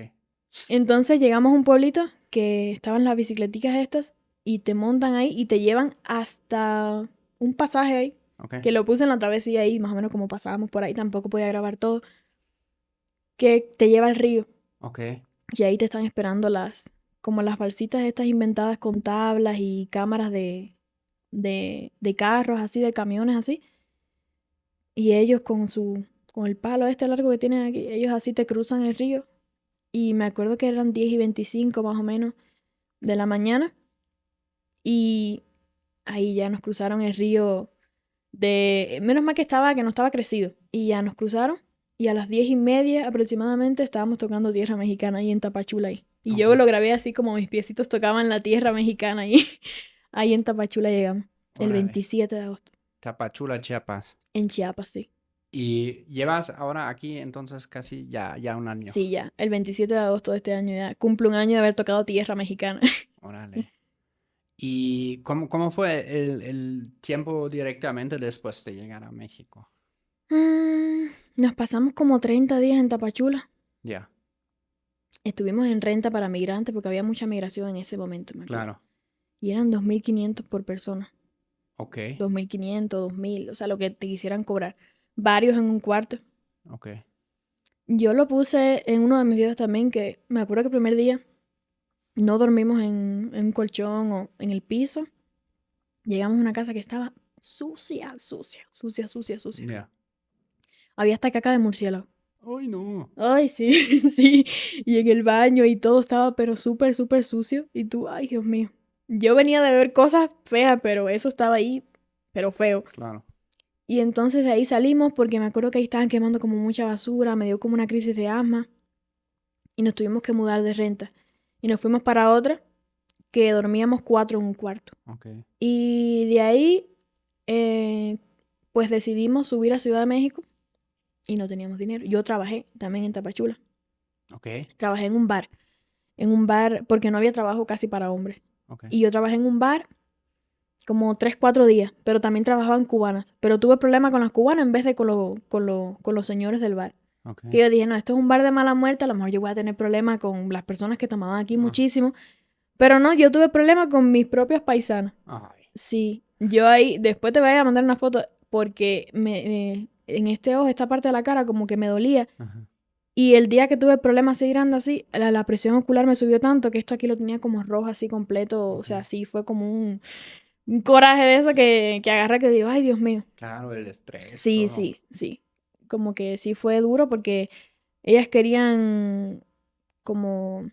Entonces llegamos a un pueblito que estaban las bicicleticas estas y te montan ahí y te llevan hasta un pasaje ahí, Ok. que lo puse en la travesía ahí, más o menos como pasábamos por ahí, tampoco podía grabar todo, que te lleva al río. Ok. Y ahí te están esperando como las balsitas estas inventadas con tablas y cámaras de carros así, de camiones así. Y ellos con el palo este largo que tienen aquí, ellos así te cruzan el río. Y me acuerdo que eran 10:25 más o menos de la mañana. Y ahí ya nos cruzaron el río menos mal que no estaba crecido. Y ya nos cruzaron. Y a las 10:30 aproximadamente estábamos tocando tierra mexicana ahí en Tapachula ahí. Y yo Ok. lo grabé así como mis piecitos tocaban la tierra mexicana ahí. Ahí en Tapachula llegamos. El Órale. 27 de agosto. Tapachula, Chiapas. En Chiapas, sí. Y llevas ahora aquí entonces casi ya un año. Sí, ya. El 27 de agosto de este año ya cumplo un año de haber tocado tierra mexicana. Órale. ¿Y cómo fue el tiempo directamente después de llegar a México? Nos pasamos como 30 días en Tapachula. Ya. Estuvimos en renta para migrantes porque había mucha migración en ese momento, me acuerdo. Claro. Y eran 2.500 por persona. Ok. 2.500, 2.000, o sea, lo que te quisieran cobrar. Varios en un cuarto. Ok. Yo lo puse en uno de mis videos también, que me acuerdo que el primer día no dormimos en un colchón o en el piso. Llegamos a una casa que estaba sucia. Ya. Había hasta caca de murciélago. Ay, no. Ay, sí, sí. Y en el baño y todo estaba pero súper sucio. Y tú, ay, Dios mío. Yo venía de ver cosas feas, pero eso estaba ahí, pero feo. Claro. Y entonces de ahí salimos porque me acuerdo que ahí estaban quemando como mucha basura, me dio como una crisis de asma y nos tuvimos que mudar de renta. Y nos fuimos para otra que dormíamos 4 en un cuarto. Okay. Y de ahí, pues decidimos subir a Ciudad de México y no teníamos dinero. Yo trabajé también en Tapachula. Okay. Trabajé en un bar, porque no había trabajo casi para hombres. Okay. Y yo trabajé en un bar como 3, 4 días, pero también trabajaba en cubanas. Pero tuve problemas con las cubanas en vez de con los señores del bar. Okay. Que yo dije, no, esto es un bar de mala muerte, a lo mejor yo voy a tener problemas con las personas que tomaban aquí muchísimo. Pero no, yo tuve problemas con mis propios paisanos. Ay. Sí, yo ahí, después te voy a mandar una foto porque en este ojo, esta parte de la cara como que me dolía. Ajá. Y el día que tuve problemas así grandes así, la presión ocular me subió tanto que esto aquí lo tenía como rojo así completo. O sea, sí fue como un coraje de eso que agarré que digo, ay, Dios mío. Claro, el estrés, Sí, todo. sí. Como que sí fue duro porque ellas querían como...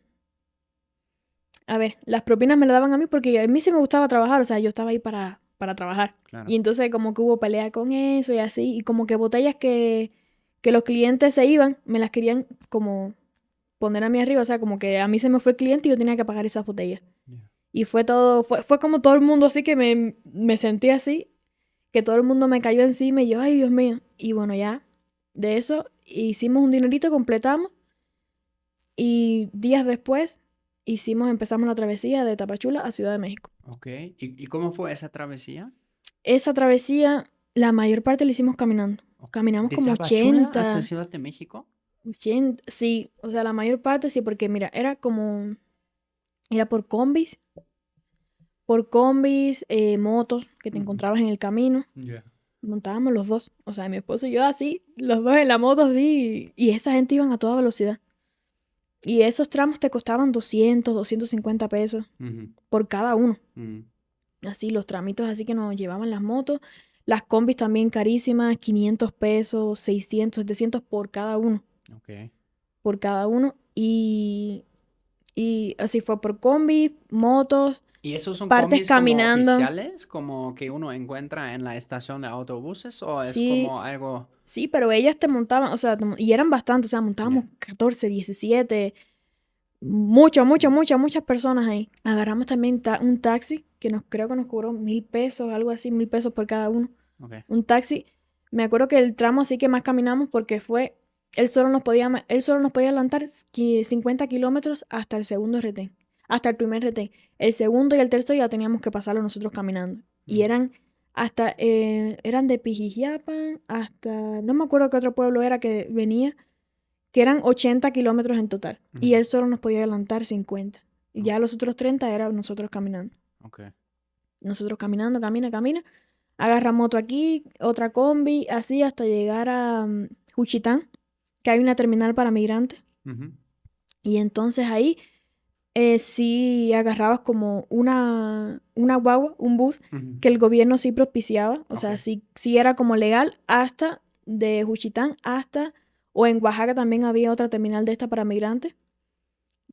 A ver, las propinas me las daban a mí porque a mí sí me gustaba trabajar, o sea, yo estaba ahí para trabajar. Claro. Y entonces como que hubo pelea con eso y así, y como que botellas que los clientes se iban, me las querían como poner a mí arriba, o sea, como que a mí se me fue el cliente y yo tenía que pagar esas botellas. Yeah. Y fue todo, fue como todo el mundo así que me sentí así, que todo el mundo me cayó encima y yo, ay, Dios mío. Y bueno, ya, de eso hicimos un dinerito, completamos, y días después empezamos la travesía de Tapachula a Ciudad de México. Okay. ¿Y cómo fue esa travesía? Esa travesía, la mayor parte la hicimos caminando. Caminamos ¿De como Tapachula hacia 80, Ciudad de México? 80, sí, o sea, la mayor parte sí, porque mira, era por combis, motos que te encontrabas en el camino. Yeah. Montábamos los dos, o sea, mi esposo y yo así, los dos en la moto así, y esa gente iban a toda velocidad. Y esos tramos te costaban 200, 250 pesos por cada uno. Así, los tramitos así que nos llevaban las motos. Las combis también carísimas, 500 pesos, 600, 700 por cada uno. Okay. Por cada uno. Y así fue por combi, motos, ¿Y esos son partes combis como caminando. oficiales, como que uno encuentra en la estación de autobuses, o es Sí, como algo... sí, pero ellas te montaban, o sea, y eran bastantes, o sea, montábamos Yeah. 14, 17, muchas personas ahí. Agarramos también un taxi que creo que nos cobró 1,000 pesos, algo así, 1,000 pesos por cada uno. Okay. Un taxi. Me acuerdo que el tramo así que más caminamos porque él solo nos podía adelantar 50 kilómetros hasta el segundo retén, hasta el primer retén. El segundo y el tercero ya teníamos que pasarlo nosotros caminando. Y eran de Pijijiapan hasta, no me acuerdo qué otro pueblo era que venía, que eran 80 kilómetros en total. Y él solo nos podía adelantar 50. Y ya los otros 30 eran nosotros caminando. Okay. Nosotros caminando, camina. Agarra moto aquí, otra combi, así hasta llegar a Juchitán, que hay una terminal para migrantes. Y entonces ahí sí agarrabas como una guagua, un bus, que el gobierno sí propiciaba. O sea, sí era como legal hasta de Juchitán hasta, o en Oaxaca también había otra terminal de esta para migrantes,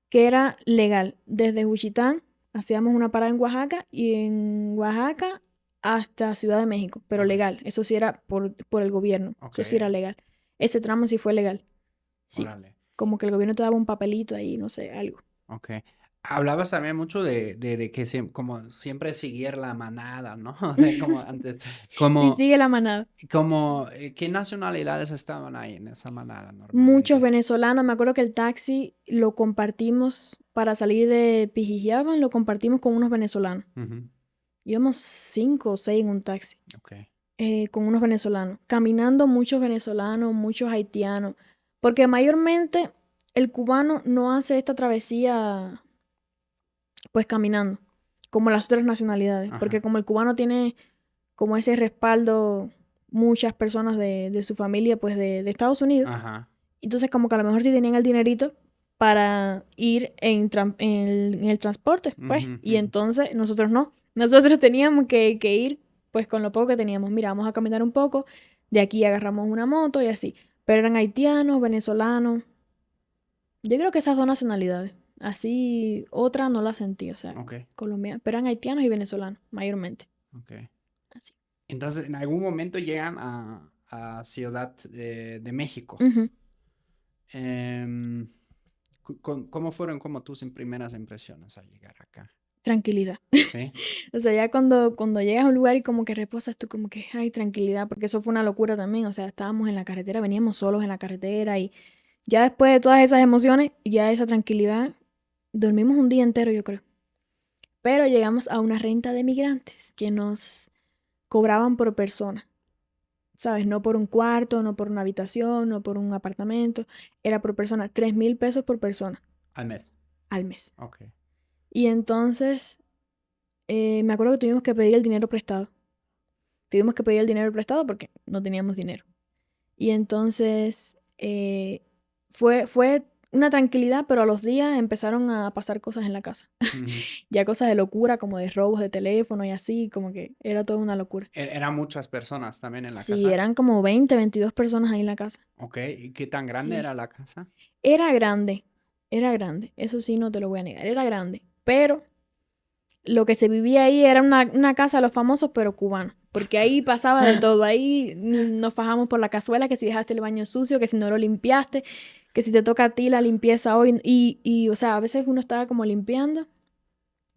que era legal. Desde Juchitán hacíamos una parada en Oaxaca y en Oaxaca hasta Ciudad de México, pero legal. Eso sí era por el gobierno. Eso sí era legal. Ese tramo sí fue legal. Sí. Órale. Como que el gobierno te daba un papelito ahí, no sé, algo. Okay. Hablabas también mucho de que como siempre seguir la manada, ¿no? O sea, como antes, Sí, sigue la manada. ¿qué nacionalidades estaban ahí en esa manada Muchos normalmente? venezolanos. Me acuerdo que el taxi lo compartimos para salir de Pijijiapan, lo compartimos con unos venezolanos. Íbamos 5 o 6 en un taxi. Okay. Con unos venezolanos. Caminando muchos venezolanos, muchos haitianos. Porque mayormente el cubano no hace esta travesía pues caminando, como las otras nacionalidades. Ajá. Porque como el cubano tiene como ese respaldo, muchas personas de su familia pues de Estados Unidos. Ajá. Entonces como que a lo mejor sí tenían el dinerito para ir en el transporte, pues. Y entonces nosotros no. Nosotros teníamos que ir pues con lo poco que teníamos. Mira, vamos a caminar un poco, de aquí agarramos una moto y así. Pero eran haitianos, venezolanos. Yo creo que esas dos nacionalidades. Así, otra no la sentí, o sea, Okay. colombiana. Pero eran haitianos y venezolanos, mayormente. Okay. Así. Entonces, en algún momento llegan a Ciudad de México. Ujú. ¿Cómo fueron como tus primeras impresiones al llegar acá? tranquilidad. Sí. O sea, ya cuando llegas a un lugar y como que reposas, tú como que hay tranquilidad, porque eso fue una locura también. O sea, estábamos en la carretera, veníamos solos en la carretera y ya después de todas esas emociones, ya esa tranquilidad, dormimos un día entero, yo creo. Pero llegamos a una renta de migrantes que nos cobraban por persona. ¿Sabes? No por un cuarto, no por una habitación, no por un apartamento. Era por persona. 3,000 pesos por persona Al mes. al mes. Ok. Y entonces, me acuerdo que tuvimos que pedir el dinero prestado. Tuvimos que pedir el dinero prestado porque no teníamos dinero. Y entonces, fue una tranquilidad, pero a los días empezaron a pasar cosas en la casa. Ujú. Ya cosas de locura, como de robos de teléfono y así, como que era toda una locura. Eran muchas personas también en la Sí, casa. eran como 20, 22 personas ahí en la casa. Ok. ¿Y qué tan grande Sí. era la casa? Era grande, eso sí no te lo voy a negar, era grande, pero lo que se vivía ahí era una casa de los famosos, pero cubanos, porque ahí pasaba de todo, ahí nos fajamos por la cazuela, que si dejaste el baño sucio, que si no lo limpiaste, que si te toca a ti la limpieza hoy, o sea, a veces uno estaba como limpiando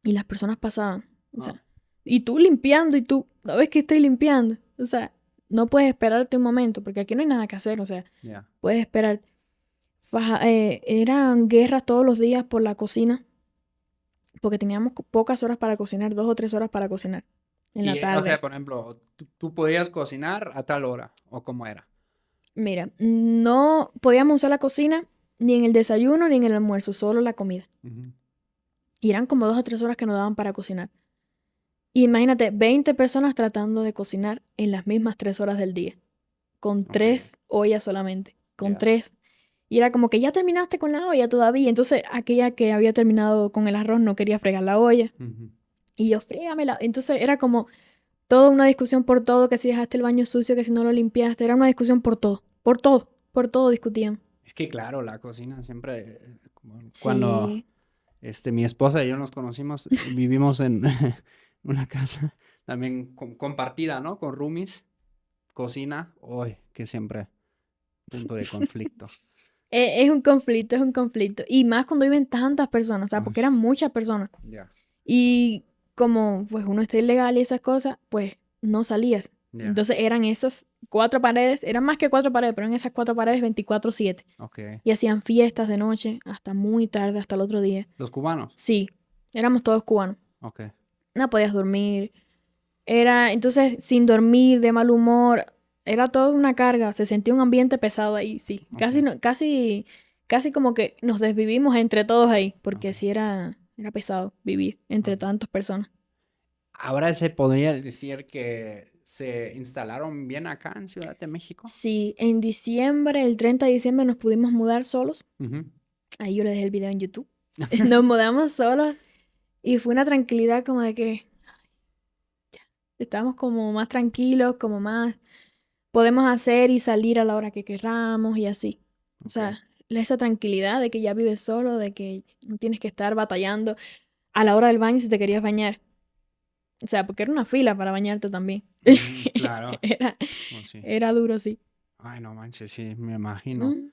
y las personas pasaban, o sea, Ah, y tú limpiando y tú, ¿no ves que estoy limpiando? O sea, no puedes esperarte un momento, porque aquí no hay nada que hacer, o sea, ya. puedes esperar. Eran guerras todos los días por la cocina, porque teníamos pocas horas para cocinar, 2 o 3 horas para cocinar en la Y, o sea, tarde. por ejemplo, tú podías cocinar a tal hora, ¿o cómo era? Mira, no podíamos usar la cocina ni en el desayuno ni en el almuerzo, solo la comida. Ujú. Y eran como 2 o 3 horas que nos daban para cocinar. Y imagínate, 20 personas tratando de cocinar en las mismas 3 horas del día, con Ok, 3 ollas solamente, con ya. 3. Y era como que ya terminaste con la olla todavía. Entonces aquella que había terminado con el arroz no quería fregar la olla. Ujú. Y yo, frígamela. Entonces era como toda una discusión por todo, que si dejaste el baño sucio, que si no lo limpiaste. Era una discusión por todo discutían. Es que claro, la cocina siempre, como cuando Sí, mi esposa y yo nos conocimos, vivimos en una casa también compartida, ¿no? Con roomies, cocina, hoy que siempre punto de conflicto. es un conflicto, es un conflicto. Y más cuando viven tantas personas, o sea, Ay, porque eran muchas personas. ya, Y como pues uno está ilegal y esas cosas, pues no salías. ya, Entonces eran esas 4 paredes, eran más que 4 paredes, pero eran esas 4 paredes 24/7. ok. Y hacían fiestas de noche hasta muy tarde, hasta el otro día. Los cubanos, Sí, éramos todos cubanos. ok. No podías dormir. Entonces, sin dormir, de mal humor, era toda una carga. Se sentía un ambiente pesado ahí, sí. Ok, Casi como que nos desvivimos entre todos ahí, porque ok, sí era pesado vivir entre ok. tantas personas. Ahora se podría decir que se instalaron bien acá en Ciudad de México. Sí, en diciembre, el 30 de diciembre, nos pudimos mudar solos. Ujú. Ahí yo le dejé el video en YouTube. Nos mudamos solos y fue una tranquilidad como de que estábamos como más tranquilos, como más podemos hacer y salir a la hora que querramos y así. O Ok, sea, esa tranquilidad de que ya vives solo, de que no tienes que estar batallando a la hora del baño si te querías bañar. O sea, porque era una fila para bañarte también. ujú, claro, Era, oh, sí. era duro, sí. Ay, no manches, sí, me imagino. Mm.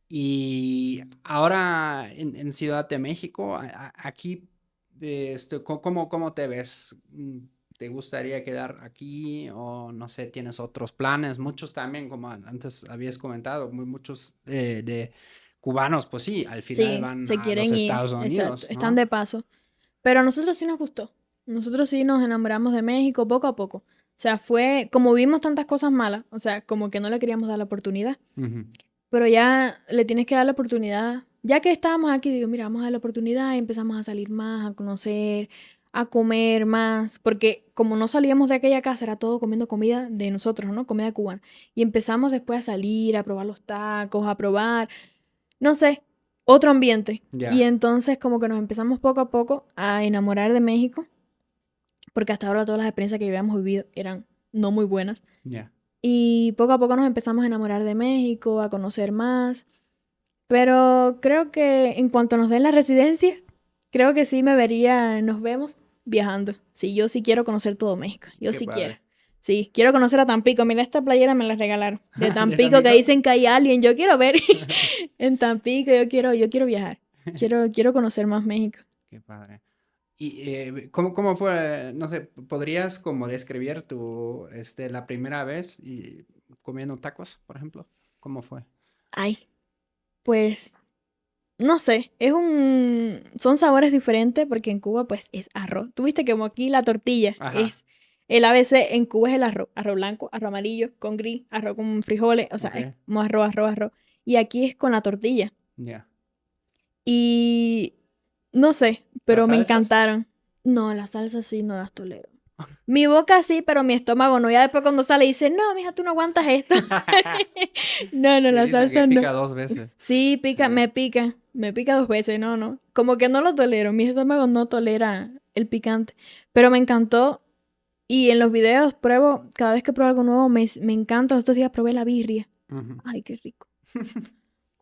Y ahora en Ciudad de México, aquí, ¿cómo te ves? ¿Te gustaría quedar aquí o no sé, tienes otros planes? Muchos también, como antes habías comentado, muchos de cubanos, pues sí, al final Sí, van se a los quieren ir, Estados exacto. Unidos, Están ¿no? de paso. Pero a nosotros sí nos gustó. Nosotros sí nos enamoramos de México poco a poco. O sea, fue como vimos tantas cosas malas, o sea, como que no le queríamos dar la oportunidad. Ujú, Pero ya le tienes que dar la oportunidad. Ya que estábamos aquí, digo, mira, vamos a dar la oportunidad y empezamos a salir más, a conocer, a comer más. Porque como no salíamos de aquella casa, era todo comiendo comida de nosotros, ¿no? Comida cubana. Y empezamos después a salir, a probar los tacos, a probar, no sé, otro ambiente. Y ya, entonces como que nos empezamos poco a poco a enamorar de México. Porque hasta ahora todas las experiencias que habíamos vivido eran no muy buenas. ya. Y poco a poco nos empezamos a enamorar de México, a conocer más. Pero creo que en cuanto nos den la residencia, creo que sí me vería, nos vemos viajando. Sí, yo sí quiero conocer todo México. Yo Qué sí quiero. padre. Sí, quiero conocer a Tampico. Mira, esta playera me la regalaron. De ¿De Tampico que Tampico? dicen que hay alguien. Yo quiero ver en Tampico. Yo quiero viajar. Quiero conocer más México. Qué padre. ¿Y cómo fue? No sé, ¿podrías como describir la primera vez comiendo tacos, por ejemplo? ¿Cómo fue? Ay, pues, no sé, son sabores diferentes porque en Cuba pues es arroz. Tuviste que como aquí la tortilla Ajá, es el ABC, en Cuba es el arroz, arroz blanco, arroz amarillo, con gris, arroz con frijoles, o sea, ok, es como arroz, arroz, arroz. Y aquí es con la tortilla. ya. Y no sé, pero ¿Las me salsas? encantaron. No, las salsas sí no las tolero. Mi boca sí, pero mi estómago no. Ya después cuando sale dice, no, mija, tú no aguantas esto. No, no, Sí, las dicen que salsas no. pica 2 veces. Sí, Sí. me pica 2 veces, no, no. Como que no lo tolero, mi estómago no tolera el picante. Pero me encantó y en los videos pruebo, cada vez que pruebo algo nuevo me encanta. Los otros días probé la birria. Ujú. Ay, qué rico.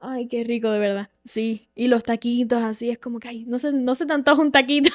Ay, qué rico, de verdad. Sí. Y los taquitos así, es como que, ay, no se te antoja un taquito.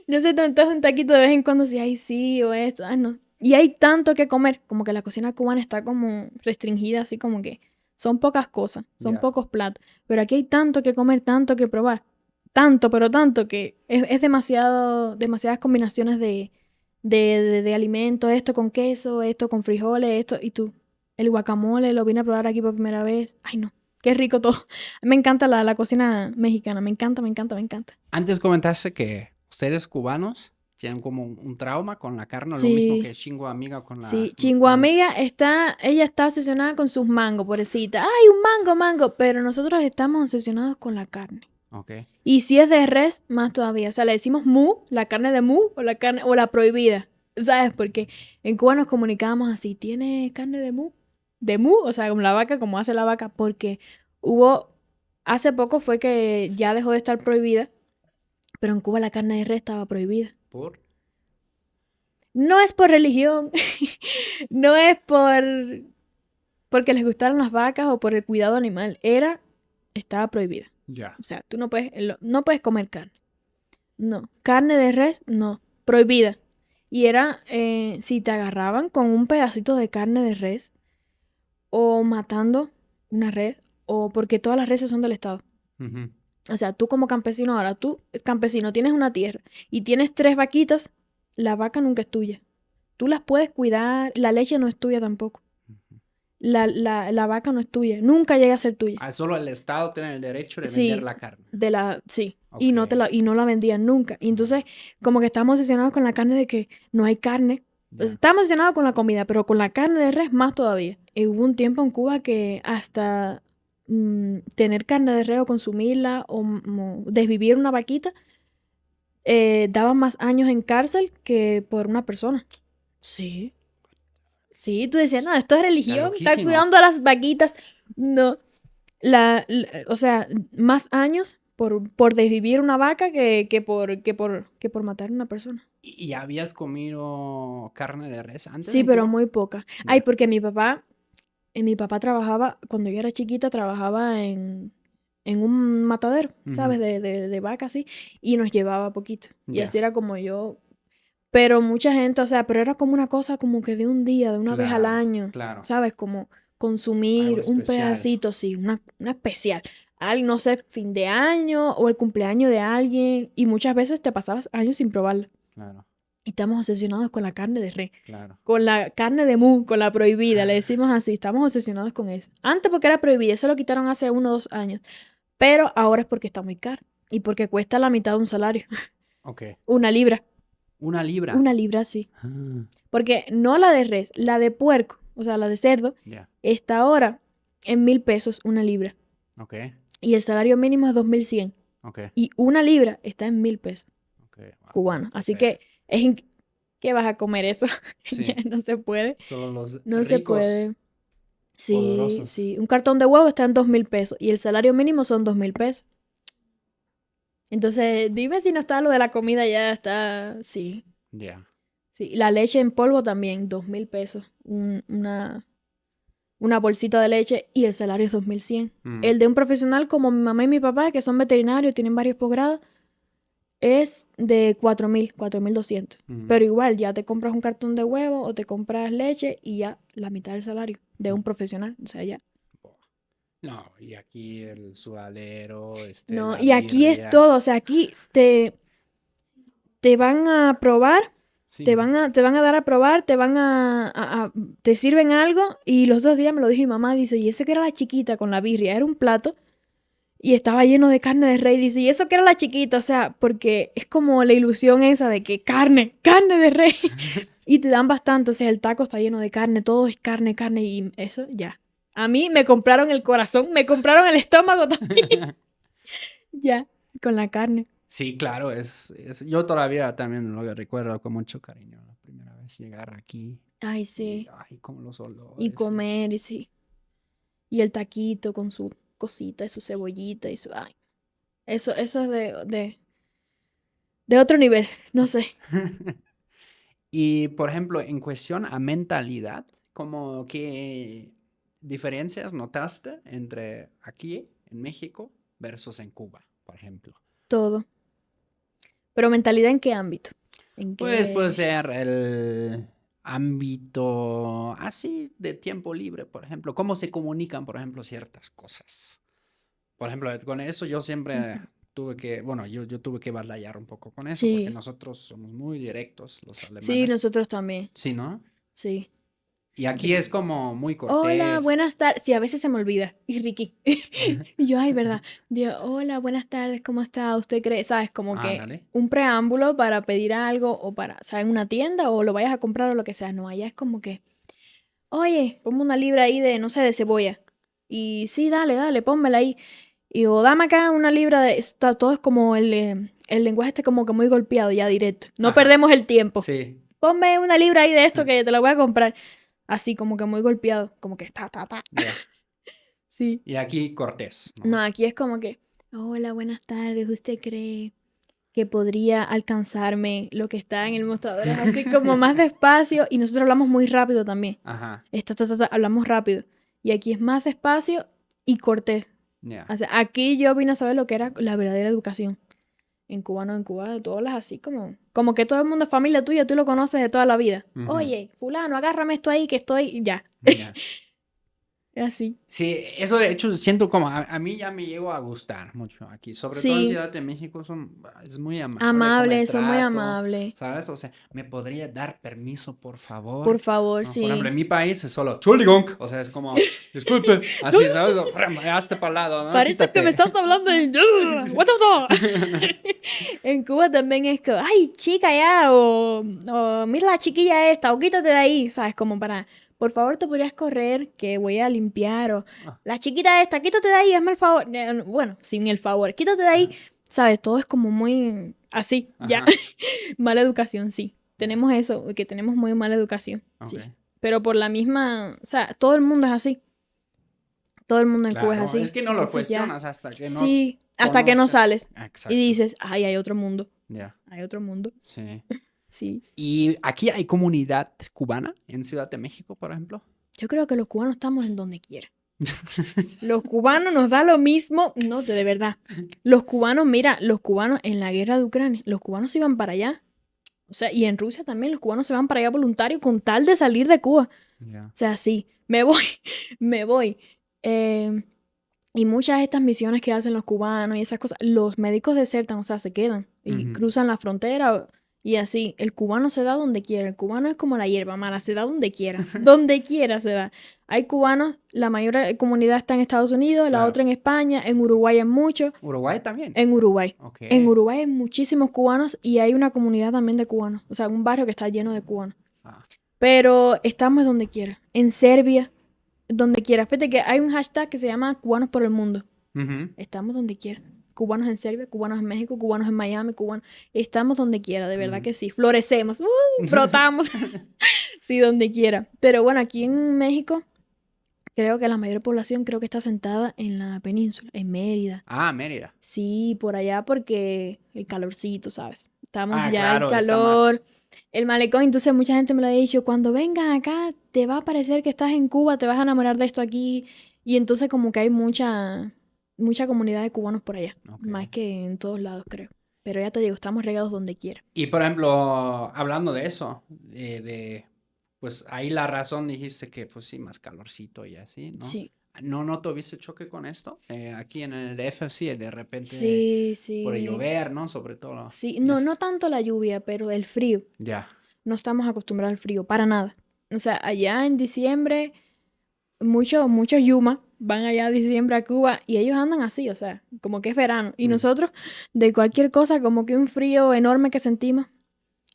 No se te antoja un taquito de vez en cuando, si, ay, sí, o esto, ay, no. Y hay tanto que comer, como que la cocina cubana está como restringida, así como que son pocas cosas, son Ya. pocos platos. Pero aquí hay tanto que comer, tanto que probar. Tanto, pero tanto que es demasiadas combinaciones de alimentos, esto con queso, esto con frijoles, esto, y tú, el guacamole, lo vine a probar aquí por primera vez. Ay, no, qué rico todo. Me encanta la cocina mexicana, me encanta, me encanta, me encanta. Antes comentaste que ustedes cubanos tienen como un trauma con la carne, lo mismo que Sí, Chingo Amiga con sí. con... Chinguamiga ella está obsesionada con sus mangos, pobrecita. Ay, un mango, mango. Pero nosotros estamos obsesionados con la carne. Ok, Y si es de res, más todavía. O sea, le decimos mu, la carne de mu, o la carne, o la prohibida. ¿Sabes? Porque en Cuba nos comunicábamos así, ¿tiene carne de mu? De mu, o sea, como la vaca, como hace la vaca, porque hace poco fue que ya dejó de estar prohibida, pero en Cuba la carne de res estaba prohibida. por... No es por religión, no es porque les gustaron las vacas o por el cuidado animal. Estaba prohibida. Ya. O sea, tú no puedes comer carne. No. Carne de res, no. Prohibida. Y era si te agarraban con un pedacito de carne de res o matando una res o porque todas las reses son del Estado. Ujú. O sea, tú como campesino ahora, tú campesino tienes una tierra y tienes 3 vaquitas, la vaca nunca es tuya. Tú las puedes cuidar, la leche no es tuya tampoco. La vaca no es tuya, nunca llega a ser tuya. Ah, solo el Estado tiene el derecho de vender Sí, la carne. sí. Ok, Y no la vendían nunca. Y entonces, como que estamos obsesionados con la carne de que no hay carne. O sea, ya. estamos obsesionados con la comida, pero con la carne de res más todavía. Y hubo un tiempo en Cuba que hasta tener carne de res o consumirla o desvivir una vaquita daban más años en cárcel que por una persona. Sí. Sí, tú decías, no, esto es Está religión, estar loquísimo. cuidando a las vaquitas. No. O sea, más años por desvivir una vaca que por matar a una persona. ¿Y habías comido carne de res antes Sí, en pero Cuba? muy poca. Ay, Ya. porque mi papá trabajaba, cuando yo era chiquita, trabajaba en un matadero, Ujú. ¿sabes? De vacas, así, y nos llevaba poquito. Y Ya. así era como yo. Pero mucha gente, o sea, pero era como una cosa como que de un día, de una vez al Claro, año, claro. ¿sabes? Como Algo consumir un especial. pedacito, sí, una especial. No sé, fin de año o el cumpleaños de alguien. Y muchas veces te pasabas años sin probarla. Claro, Y estamos obsesionados con la carne de res, claro. con la carne de mu, con la prohibida, le decimos así, estamos obsesionados con eso. Antes porque era prohibida, eso lo quitaron hace 1 o 2 años. Pero ahora es porque está muy caro. Y porque cuesta la mitad de un salario. Ok. Una libra. 1 libra. Una libra, sí. Ah, Porque no la de res, la de puerco, o sea, la de cerdo, ya. está ahora en 1.000 pesos una libra. Ok. Y el salario mínimo es 2.100. Ok. Y una libra está en 1.000 pesos Ok. Wow. cubanos. Qué Así feo. que, ¿qué vas a comer eso? Ya Sí. no se puede. Solo los No se ricos, puede. Sí, poderosos. sí. Un cartón de huevo está en 2.000 pesos. Y el salario mínimo son 2.000 pesos. Entonces, dime si no está lo de la comida ya está. Sí. Ya. Sí. La leche en polvo también, 2.000 pesos. Una bolsita de leche y el salario es 2.100. Mm, El de un profesional como mi mamá y mi papá, que son veterinarios, tienen varios posgrados, es de 4.200. mm, Pero igual, ya te compras un cartón de huevo o te compras leche y ya la mitad del salario de un profesional. O sea, ya. boh. No, y aquí el sudadero, No, la y aquí es birria. todo. O sea, aquí te. te van a probar, Sí. te van a dar a probar, te sirven algo, y los 2 días me lo dijo mi mamá, dice, y eso que era la chiquita con la birria, era un plato, y estaba lleno de carne de rey, dice, y eso que era la chiquita, o sea, porque es como la ilusión esa de que carne de rey, y te dan bastante, o sea, el taco está lleno de carne, todo es carne, y eso, ya. A mí me compraron el corazón, me compraron el estómago también, ya, con la carne. Sí, claro, yo todavía también lo recuerdo con mucho cariño la primera vez llegar aquí Ay, y, sí, ay, como los y olores. comer, y sí, y el taquito con su cosita, y su cebollita, y su, ay, eso es de otro nivel, no sé. Y, por ejemplo, en cuestión a mentalidad, ¿cómo qué diferencias notaste entre aquí en México versus en Cuba, por ejemplo? Todo. Pero mentalidad, ¿en qué ámbito? ¿En Pues puede qué? ser el ámbito así de tiempo libre, por ejemplo. ¿Cómo se comunican, por ejemplo, ciertas cosas? Por ejemplo, con eso yo siempre Ujú. tuve que, bueno, yo tuve que batallar un poco con eso porque Sí, nosotros somos muy directos, los sí, alemanes. nosotros también, Sí, ¿no? sí. Y aquí es como muy Hola, cortés. buenas tardes. Sí, a veces se me olvida. Y Ricky. Y yo, ay, ¿verdad? Digo, hola, buenas tardes, ¿cómo está? ¿Usted cree? ¿Sabes? Como que Ándale. un preámbulo para pedir algo o para, ¿sabes? En una tienda o lo vayas a comprar o lo que sea. No, allá es como que, oye, ponme una libra ahí de, no sé, de cebolla. Y sí, dale, pónmela ahí. Y o dame acá una libra de... todo es como el lenguaje este como que muy golpeado, ya directo. No Ajá. perdemos el tiempo. Sí. Ponme una libra ahí de esto Sí. que te la voy a comprar. Así como que muy golpeado. Como que ta. Ya. Sí. Y aquí cortés, No, ¿no? aquí es como que, hola, buenas tardes. ¿Usted cree que podría alcanzarme lo que está en el mostrador? Es así como más despacio. Y nosotros hablamos muy rápido también. Ajá. Hablamos rápido. Y aquí es más despacio y cortés. Ya. O sea, aquí yo vine a saber lo que era la verdadera educación. En Cuba no, en Cuba tú hablas así como que todo el mundo es familia tuya, tú lo conoces de toda la vida. Ujú. Oye, fulano, agárrame esto ahí que estoy, ya. Ya. Es así. Sí, eso de hecho siento como a mí ya me llegó a gustar mucho aquí, sobre todo en Sí, Ciudad de México es muy amable como el amable, son muy trato, amables. ¿sabes? O sea, ¿me podría dar permiso, por Por favor? favor, ¿No? Por ejemplo, sí. en mi país es solo Entschuldigung, o sea, es como, disculpe, así, ¿sabes? O, hazte para el lado, ¿no? Parece que me Quítate. estás hablando de... What the fuck? En Cuba también es que, ay, chica ya, o mira la chiquilla esta, o quítate de ahí, ¿sabes? Como para, por favor, te podrías correr, que voy a limpiar, o Ah, la chiquita esta, quítate de ahí, hazme el favor. Bueno, sin el favor, quítate de ahí, ajá, ¿sabes? Todo es como muy así, ya. ajá, Mala educación, sí. ya, Tenemos eso, que tenemos muy mala educación, ok, sí. Pero por la misma, o sea, todo el mundo es así. Todo el mundo en Cuba es claro, es así. que no lo Entonces ya, cuestionas hasta que no sí, hasta que no conozcas. sales y Exacto, dices, ay, hay otro mundo, ya, hay otro mundo. sí. Sí. ¿Y aquí hay comunidad cubana en Ciudad de México, por ejemplo? Yo creo que los cubanos estamos en donde quiera. Los cubanos nos da lo mismo, no, de verdad. Los cubanos, mira, los cubanos en la guerra de Ucrania, los cubanos se iban para allá. O sea, y en Rusia también los cubanos se van para allá voluntarios con tal de salir de Cuba. Ya. O sea, sí, me voy, me voy. Y muchas de estas misiones que hacen los cubanos y esas cosas, los médicos desertan, o sea, se quedan y Ujú. cruzan la frontera y así. El cubano se da donde quiera. El cubano es como la hierba mala, se da donde quiera. Donde quiera se da. Hay cubanos, la mayor comunidad está en Estados Unidos, la Claro. otra en España, en Uruguay hay muchos, Uruguay también. en Uruguay. Ok. En Uruguay hay muchísimos cubanos y hay una comunidad también de cubanos. O sea, un barrio que está lleno de cubanos. Ah, Pero estamos donde quiera. En Serbia, donde quiera. Fíjate que hay un hashtag que se llama Cubanos por el Mundo. ujú. Estamos donde quiera. Cubanos en Serbia, cubanos en México, cubanos en Miami, cubanos. Estamos donde quiera, de verdad Mm. que sí. Florecemos, brotamos. Sí, donde quiera. Pero bueno, aquí en México, creo que la mayor población creo que está sentada en la península, en Mérida. Ah, Mérida. Sí, por allá porque el calorcito, ¿sabes? Estamos Ah, ya el claro, está calor, más. el malecón. Entonces mucha gente me lo ha dicho, cuando vengas acá, te va a parecer que estás en Cuba, te vas a enamorar de esto aquí. Y entonces como que hay mucha comunidad de cubanos por allá, Ok. más que en todos lados, creo. Pero ya te digo, estamos regados donde quiera. Y por ejemplo, hablando de eso, pues ahí la razón dijiste que, pues sí, más calorcito y así, ¿no? Sí. ¿No tuviste choque con esto? Aquí en el FFC, de repente, por Sí. llover, ¿no? Sobre todo. Sí, no tanto la lluvia, pero el frío. Ya. No estamos acostumbrados al frío, para nada. O sea, allá en diciembre, muchos Yuma van allá a diciembre a Cuba y ellos andan así, o sea, como que es verano. Y nosotros, de cualquier cosa, como que un frío enorme que sentimos.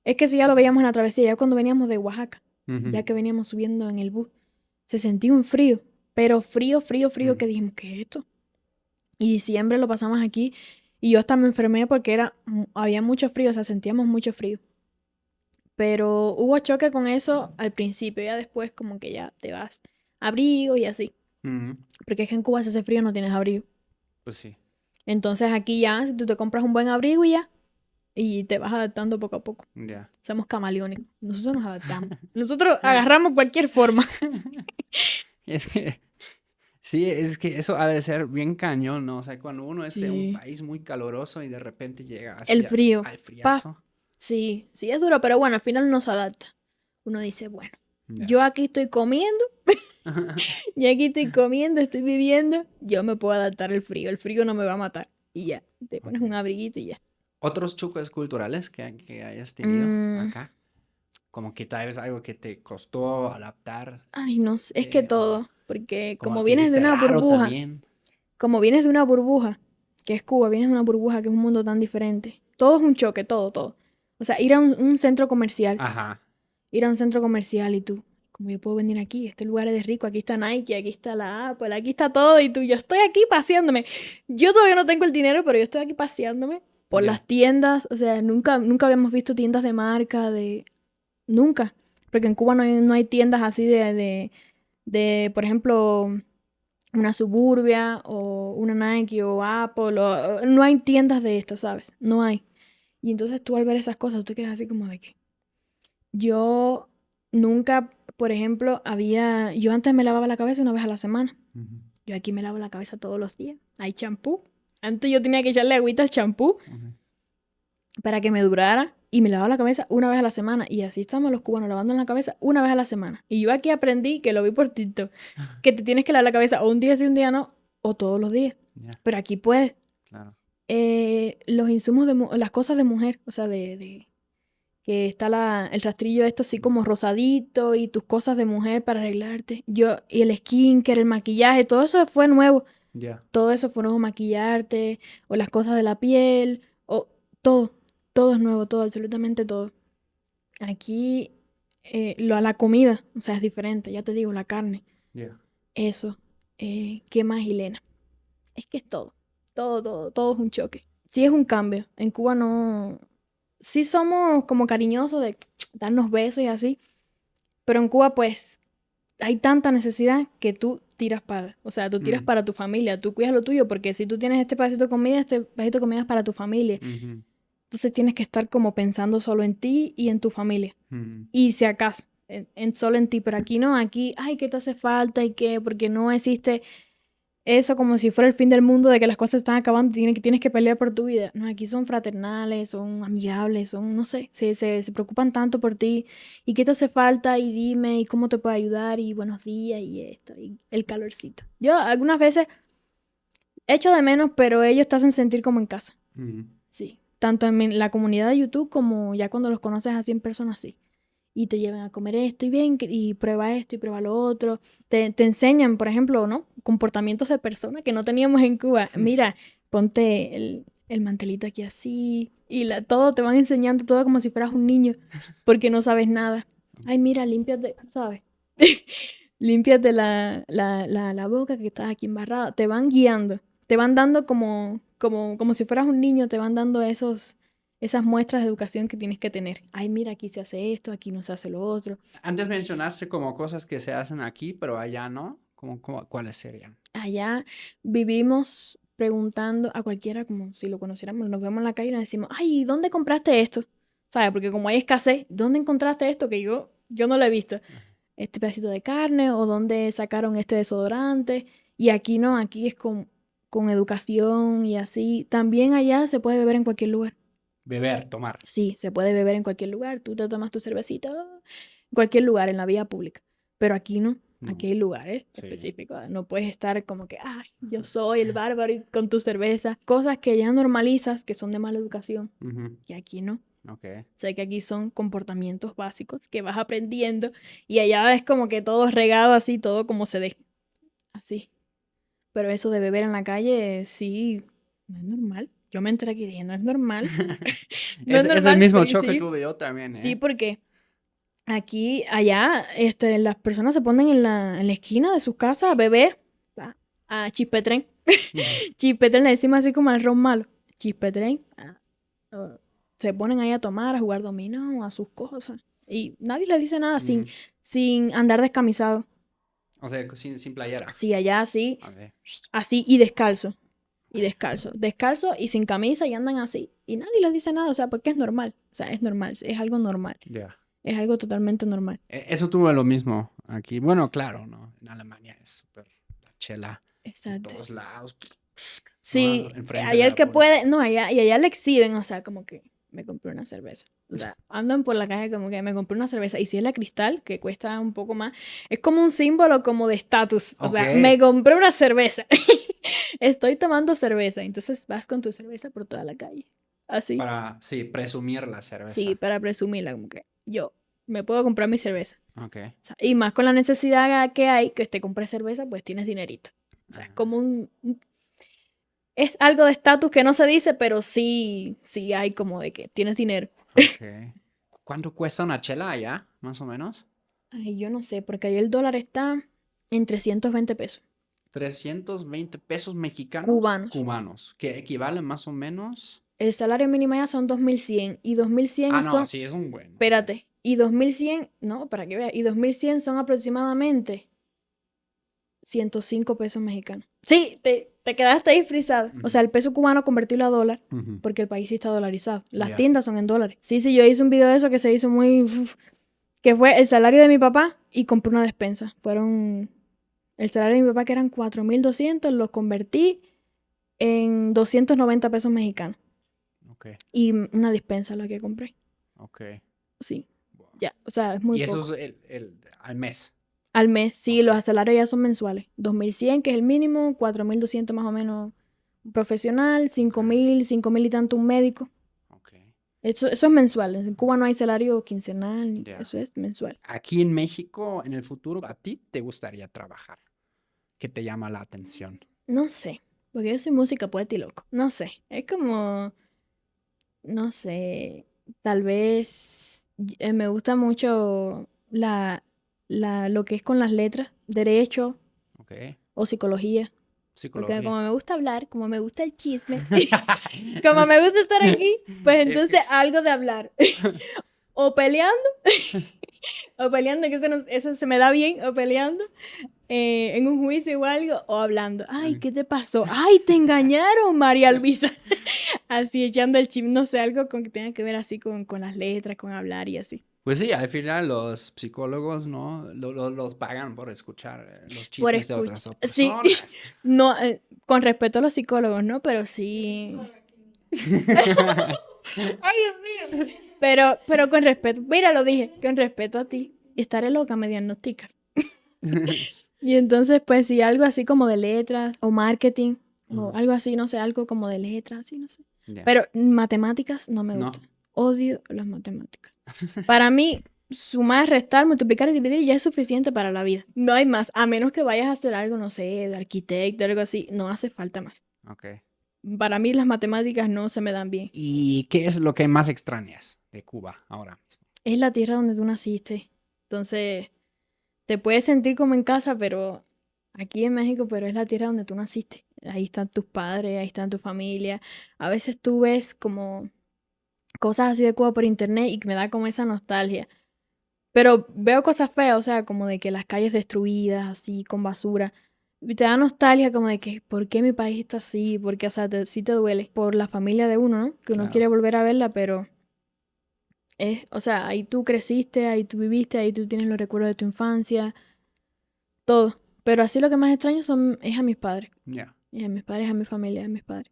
Es que eso ya lo veíamos en la travesía, ya cuando veníamos de Oaxaca, ya que veníamos subiendo en el bus. Se sentía un frío, pero frío, que dijimos, ¿qué es esto? Y diciembre lo pasamos aquí y yo hasta me enfermé porque había mucho frío, o sea, sentíamos mucho frío. Pero hubo choque con eso al principio, ya después como que ya te vas abrigo y así. Porque es que en Cuba si hace frío no tienes abrigo. Pues sí. Entonces aquí ya, si tú te compras un buen abrigo y ya, y te vas adaptando poco a poco. Ya. Somos camaleónicos. Nosotros nos adaptamos. Nosotros agarramos cualquier forma. Es que, sí, es que eso ha de ser bien cañón, ¿no? O sea, cuando uno es de un Sí. país muy caluroso y de repente llega así El frío. al Pa. friazo. Sí, sí es duro, pero bueno, al final uno se adapta. Uno dice, bueno, Ya. yo aquí estoy comiendo, estoy viviendo, yo me puedo adaptar al frío. El frío no me va a matar. Y ya, te pones un abriguito y ya. ¿Otros choques culturales que hayas tenido Mm, acá? Como que tal vez algo que te costó adaptar, Ay, no sé, es que o todo, porque como que viste también. como vienes de una burbuja, que es Cuba, vienes de una burbuja que es un mundo tan diferente. Todo es un choque, todo. O sea, ir a un centro comercial, Ajá. ir a un centro comercial y tú, como yo puedo venir aquí, este lugar es de rico, aquí está Nike, aquí está la Apple, aquí está todo y tú, yo estoy aquí paseándome. Yo todavía no tengo el dinero, pero yo estoy aquí paseándome por Ya. las tiendas, o sea, nunca habíamos visto tiendas de marca, nunca, porque en Cuba no hay tiendas así por ejemplo, una Suburbia o una Nike o Apple, no hay tiendas de esto, ¿sabes? No hay. Y entonces tú al ver esas cosas, tú te quedas así como de que yo nunca, por ejemplo, yo antes me lavaba la cabeza una vez a la semana. Ujú. Yo aquí me lavo la cabeza todos los días. Hay champú. Antes yo tenía que echarle agüita al champú Ujú. para que me durara y me lavaba la cabeza una vez a la semana. Y así estamos los cubanos lavando la cabeza una vez a la semana. Y yo aquí aprendí, que lo vi por TikTok, que te tienes que lavar la cabeza o un día sí, un día no, o todos los días. Ya, Pero aquí puedes. claro. Los insumos las cosas de mujer, o sea, que está el rastrillo esto así como rosadito y tus cosas de mujer para arreglarte. Y el skincare, el maquillaje, todo eso fue nuevo. Ya. Todo eso fue nuevo, maquillarte, o las cosas de la piel, o todo es nuevo, todo, absolutamente todo. Aquí, la comida, o sea, es diferente, ya te digo, la carne, Ya. eso. ¿Qué más, Hilena? Es que es todo es un choque. Sí es un cambio. En Cuba no, sí somos como cariñosos de darnos besos y así, pero en Cuba pues hay tanta necesidad que tú tiras o sea, tú tiras para tu familia, tú cuidas lo tuyo, porque si tú tienes este pedacito de comida, este pedacito de comida es para tu familia. Ujú. Entonces tienes que estar como pensando solo en ti y en tu familia. Ujú. Y si acaso, solo en ti, pero aquí no, aquí, ay, ¿qué te hace falta? ¿Y qué? Porque no existe eso como si fuera el fin del mundo, de que las cosas están acabando y tienes que pelear por tu vida. No, aquí son fraternales, son amigables, no sé, se preocupan tanto por ti. ¿Y qué te hace falta? Y dime, ¿y cómo te puedo ayudar? Y buenos días, y esto, y el calorcito. Yo algunas veces echo de menos, pero ellos te hacen sentir como en casa. Ujú. Sí. Tanto en la comunidad de YouTube como ya cuando los conoces así en persona, sí. Y te llevan a comer esto y bien, y prueba esto y prueba lo otro. Te enseñan, por ejemplo, ¿no? Comportamientos de persona que no teníamos en Cuba. Mira, ponte el mantelito aquí así. Y todo te van enseñando todo como si fueras un niño, porque no sabes nada. Ay, mira, límpiate, ¿sabes? Límpiate la boca que estás aquí embarrado. Te van guiando. Te van dando como si fueras un niño, te van dando esas muestras de educación que tienes que tener. Ay, mira, aquí se hace esto, aquí no se hace lo otro. Antes mencionaste como cosas que se hacen aquí, pero allá no. ¿Cuáles serían? Allá vivimos preguntando a cualquiera, como si lo conociéramos, nos vemos en la calle y nos decimos, ay, ¿dónde compraste esto? ¿Sabes? Porque como hay escasez, ¿dónde encontraste esto que yo no lo he visto? Este pedacito de carne o dónde sacaron este desodorante. Y aquí no, aquí es con educación y así. También allá se puede beber en cualquier lugar. Beber, tomar. Sí, se puede beber en cualquier lugar. Tú te tomas tu cervecita en cualquier lugar, en la vía pública. Pero aquí no. No. Aquí hay lugares Sí. específicos. No puedes estar como que, ay, yo soy el bárbaro y con tu cerveza. Cosas que ya normalizas, que son de mala educación. Ujú. Y aquí no. Ok. O sea, que aquí son comportamientos básicos que vas aprendiendo. Y allá es como que todo regado así, todo como se dé. Así. Pero eso de beber en la calle, sí, no es normal. Yo me enteré aquí y dije, no es normal. No es Es el normal, mismo pero shock que sí. tuve yo también, Sí, ¿eh? porque aquí, allá, las personas se ponen en la esquina de sus casas a beber, a chispetren. Ujú. Chispetren le decimos así como al ron malo. Chispetren. Se ponen ahí a tomar, a jugar dominó, a sus cosas. Y nadie les dice nada Mm. sin andar descamisado. O sea, sin playera. Sí, allá así, A ver. así y descalzo. Y descalzo. Descalzo y sin camisa y andan así. Y nadie les dice nada, o sea, porque es normal. O sea, es normal, es algo normal. Ya. Es algo totalmente normal. Eso tuvo lo mismo aquí. Bueno, claro, ¿no? En Alemania es súper la chela en Exacto. todos lados. Sí, ¿No? Enfrente de allá el la que policía. puede, no, y allá le exhiben, o sea, como que me compré una cerveza. O sea, andan por la calle como que me compré una cerveza. Y si es la Cristal, que cuesta un poco más, es como un símbolo como de estatus. O sea, Ok. me compré una cerveza. Estoy tomando cerveza. Entonces vas con tu cerveza por toda la calle. Así. Para, sí, presumir la Sí, cerveza. para presumirla, como que yo me puedo comprar mi cerveza. Ok. O sea, y más con la necesidad que hay, que te compres cerveza, pues tienes dinerito. O sea, es como es algo de estatus que no se dice, pero sí, sí hay como de que tienes dinero. Ok. ¿Cuánto cuesta una chela allá, más o menos? Ay, yo no sé, porque ahí el dólar está en 320 pesos 320 pesos mexicanos cubanos. cubanos, que equivale más o menos. El salario mínimo ya son 2100 y 2100 Ah, no, son, sí, es un buen. espérate, y 2100, no, para que veas, y 2100 son aproximadamente 105 pesos mexicanos. Sí, te quedaste ahí frisado. O sea, el peso cubano convertirlo a dólar, Ujú. porque el país sí está dolarizado. Las Ya. tiendas son en dólares. Sí, sí, yo hice un video de eso que se hizo muy... que fue el salario de mi papá y compré una despensa. Fueron... El salario de mi papá, que eran 4200, lo convertí en 290 pesos mexicanos. Ok, Y una despensa la que compré. ok. Sí, Wow. ya. O sea, es muy Y eso poco. es al mes. Al mes, sí, Ok. los salarios ya son mensuales. 2100, que es el mínimo, 4200 más o menos un profesional, 5000, 5000 y tanto un médico. Ok. Eso es mensual. En Cuba no hay salario quincenal, Ya. eso es mensual. Aquí en México, en el futuro, ¿a ti te gustaría trabajar? ¿Qué te llama la atención? No sé, porque yo soy música, poeta y loco. No sé, es como, no sé, tal vez me gusta mucho lo que es con las letras, derecho Ok. o psicología. Porque Psicología. como me gusta hablar, como me gusta el chisme, como me gusta estar aquí, pues Es entonces que- algo de hablar. O peleando, o peleando, que eso se me da bien, o peleando en un juicio o algo, o hablando. Ay, ¿qué te pasó? Ay, te engañaron, María Luisa. Así echando el chisme, no sé, algo con que tenga que ver así con las letras, con hablar y así. Pues sí, al final los psicólogos, ¿no? Los pagan por escuchar los Por chismes de escucha. otras Sí, personas. no, con respeto a los psicólogos, ¿no? Pero sí. Ay, Dios mío. Pero con respeto, mira, lo dije, con respeto a ti. Y estaré loca, me diagnosticas. Y entonces, pues sí, algo así como de letras o marketing o Ujú. algo así, no sé, algo como de letras, así, no sé. Ya. Pero matemáticas no me No. gustan. Odio las matemáticas. Para mí, sumar, restar, multiplicar y dividir ya es suficiente para la vida. No hay más, a menos que vayas a hacer algo, no sé, de arquitecto, algo así, no hace falta más. Ok. Para mí las matemáticas no se me dan bien. ¿Y qué es lo que más extrañas de Cuba ahora mismo? Es la tierra donde tú naciste. Entonces, te puedes sentir como en casa, pero aquí en México, pero es la tierra donde tú naciste. Ahí están tus padres, ahí está tu familia. A veces tú ves como cosas así de Cuba por internet y me da como esa nostalgia. Pero veo cosas feas, o sea, como de que las calles destruidas, así, con basura. Y te da nostalgia como de que, ¿por qué mi país está así? Porque, o sea, sí te duele por la familia de uno, ¿no? Que uno quiere Claro. volver a verla, pero o sea, ahí tú creciste, ahí tú viviste, ahí tú tienes los recuerdos de tu infancia, todo. Pero así lo que más extraño es a mis padres. Ya. Y a mis padres, a mi familia, a mis padres.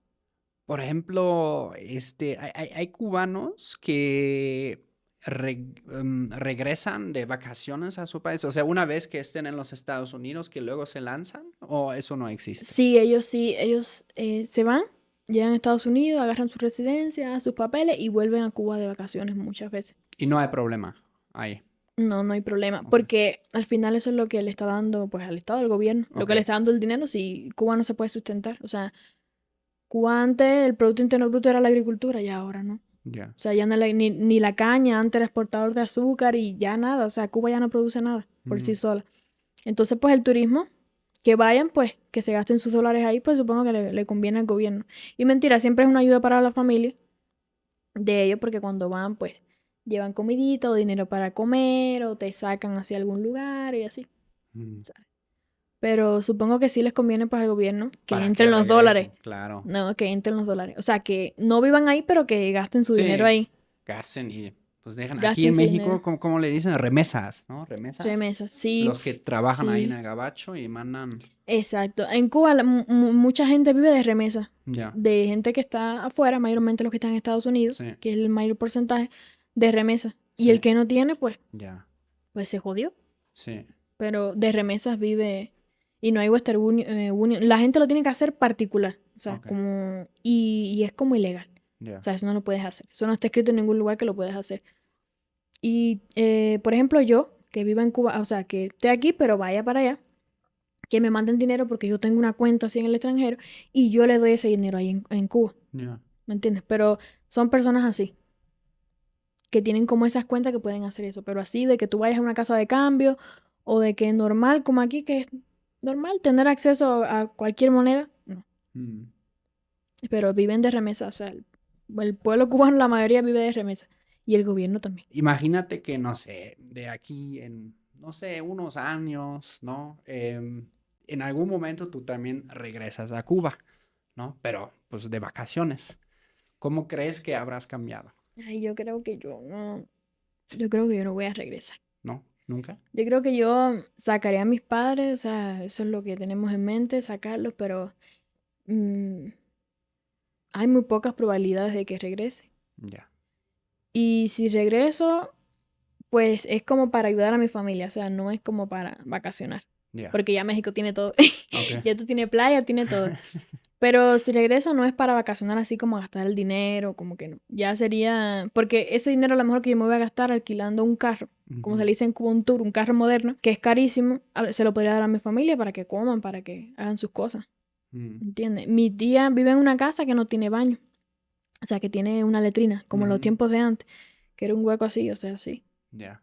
Por ejemplo, hay cubanos que regresan de vacaciones a su país? O sea, una vez que estén en los Estados Unidos, que luego se lanzan, ¿o eso no existe? Sí, ellos se van, llegan a Estados Unidos, agarran su residencia, sus papeles y vuelven a Cuba de vacaciones muchas veces. Y no hay problema ahí. No, no hay problema, Ok. porque al final eso es lo que le está dando, pues, al Estado, al gobierno, lo que Ok. le está dando el dinero si Cuba no se puede sustentar. O sea, Cuba antes el Producto Interno Bruto era la agricultura y ahora no. Ya. O sea, ya no ni la caña, antes era exportador de azúcar y ya nada. O sea, Cuba ya no produce nada por sí Ujú. sola. Entonces, pues el turismo, que vayan, pues, que se gasten sus dólares ahí, pues supongo que le conviene al gobierno. Y mentira, siempre es una ayuda para la familia de ellos, porque cuando van, pues, llevan comidita o dinero para comer, o te sacan hacia algún lugar y así. Mm. ¿Sabes? Pero supongo que sí les conviene, pues, al gobierno que Para que entren los dólares. regresen, claro. No, que entren los dólares. O sea, que no vivan ahí, pero que gasten su dinero Sí, ahí. gasten y pues dejan. Aquí Gasten en su México, dinero. ¿cómo le dicen? Remesas, ¿no? Remesas. Remesas. Sí, Los que trabajan ahí en sí. el gabacho y mandan. Exacto. En Cuba mucha gente vive de remesas. Ya, De gente que está afuera, mayormente los que están en Estados Unidos, sí, que es el mayor porcentaje, de remesas. Y el sí, que no tiene, ya, pues se jodió. sí, Pero de remesas vive. Y no hay Western Union. La gente lo tiene que hacer particular. O sea, ok, como. Y es como ilegal. O ya, sea, eso no lo puedes hacer. Eso no está escrito en ningún lugar que lo puedes hacer. Y, por ejemplo, yo, que vivo en Cuba, o sea, que esté aquí, pero vaya para allá, que me manden dinero porque yo tengo una cuenta así en el extranjero y yo le doy ese dinero ahí en Cuba. ya. ¿Me entiendes? Pero son personas así, que tienen como esas cuentas que pueden hacer eso. Pero así de que tú vayas a una casa de cambio o de que es normal, como aquí, que es normal tener acceso a cualquier moneda, no. Mm. Pero viven de remesa. O sea, el pueblo cubano, la mayoría vive de remesa. Y el gobierno también. Imagínate que, no sé, de aquí en, no sé, unos años, ¿no? En algún momento tú también regresas a Cuba, ¿no? Pero, pues, de vacaciones. ¿Cómo crees que habrás cambiado? Ay, yo creo que yo no. Yo creo que yo no voy a regresar. ¿No? ¿Nunca? Yo creo que yo sacaré a mis padres, o sea, eso es lo que tenemos en mente, sacarlos, pero mm, hay muy pocas probabilidades de que regrese. Ya, Y si regreso, pues es como para ayudar a mi familia, o sea, no es como para vacacionar, ya, porque ya México tiene todo. ok. Ya esto tiene playa, tiene todo. Pero si regreso no es para vacacionar así como gastar el dinero, como que no. Ya sería, porque ese dinero a lo mejor que yo me voy a gastar alquilando un carro, como se Ujú, le dice en Cuba un tour, un carro moderno, que es carísimo, se lo podría dar a mi familia para que coman, para que hagan sus cosas. mm, ¿Entiendes? Mi tía vive en una casa que no tiene baño, o sea, que tiene una letrina, como en los ujú, tiempos de antes, que era un hueco así, o sea, así. ya.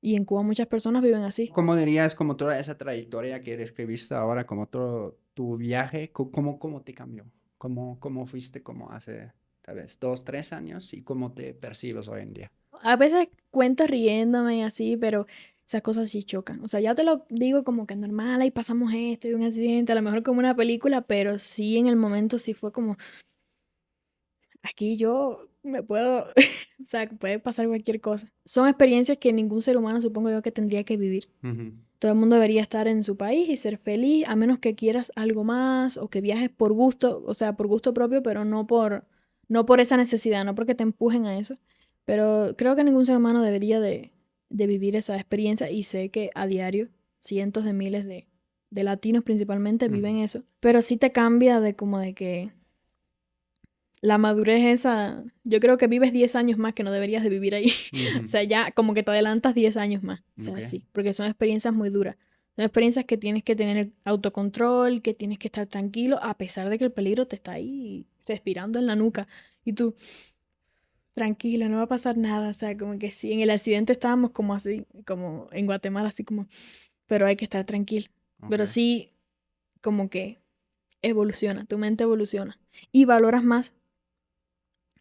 Y en Cuba muchas personas viven así. ¿Cómo dirías, como toda esa trayectoria que describiste ahora, como todo tu viaje, cómo te cambió? ¿Cómo fuiste como hace, tal vez, 2, 3 años y cómo te percibes hoy en día? A veces cuento riéndome y así, pero esas cosas sí chocan. O sea, ya te lo digo como que es normal, ahí pasamos esto y un accidente, a lo mejor como una película, pero sí en el momento sí fue como, aquí yo me puedo, o sea, puede pasar cualquier cosa. Son experiencias que ningún ser humano supongo yo que tendría que vivir. Ujú, Todo el mundo debería estar en su país y ser feliz, a menos que quieras algo más o que viajes por gusto, o sea, por gusto propio, pero no por esa necesidad, no porque te empujen a eso. Pero creo que ningún ser humano debería de vivir esa experiencia y sé que a diario cientos de miles de latinos principalmente ujú, viven eso. Pero sí te cambia de como de que la madurez esa, yo creo que vives 10 años más que no deberías de vivir ahí. O ujú, sea, ya como que te adelantas 10 años más. O sea, ok, sí, porque son experiencias muy duras. Son experiencias que tienes que tener autocontrol, que tienes que estar tranquilo, a pesar de que el peligro te está ahí respirando en la nuca. Y tú, tranquilo, no va a pasar nada. O sea, como que sí, en el accidente estábamos como así, como en Guatemala, así como, pero hay que estar tranquilo. ok, Pero sí, como que evoluciona, tu mente evoluciona. Y valoras más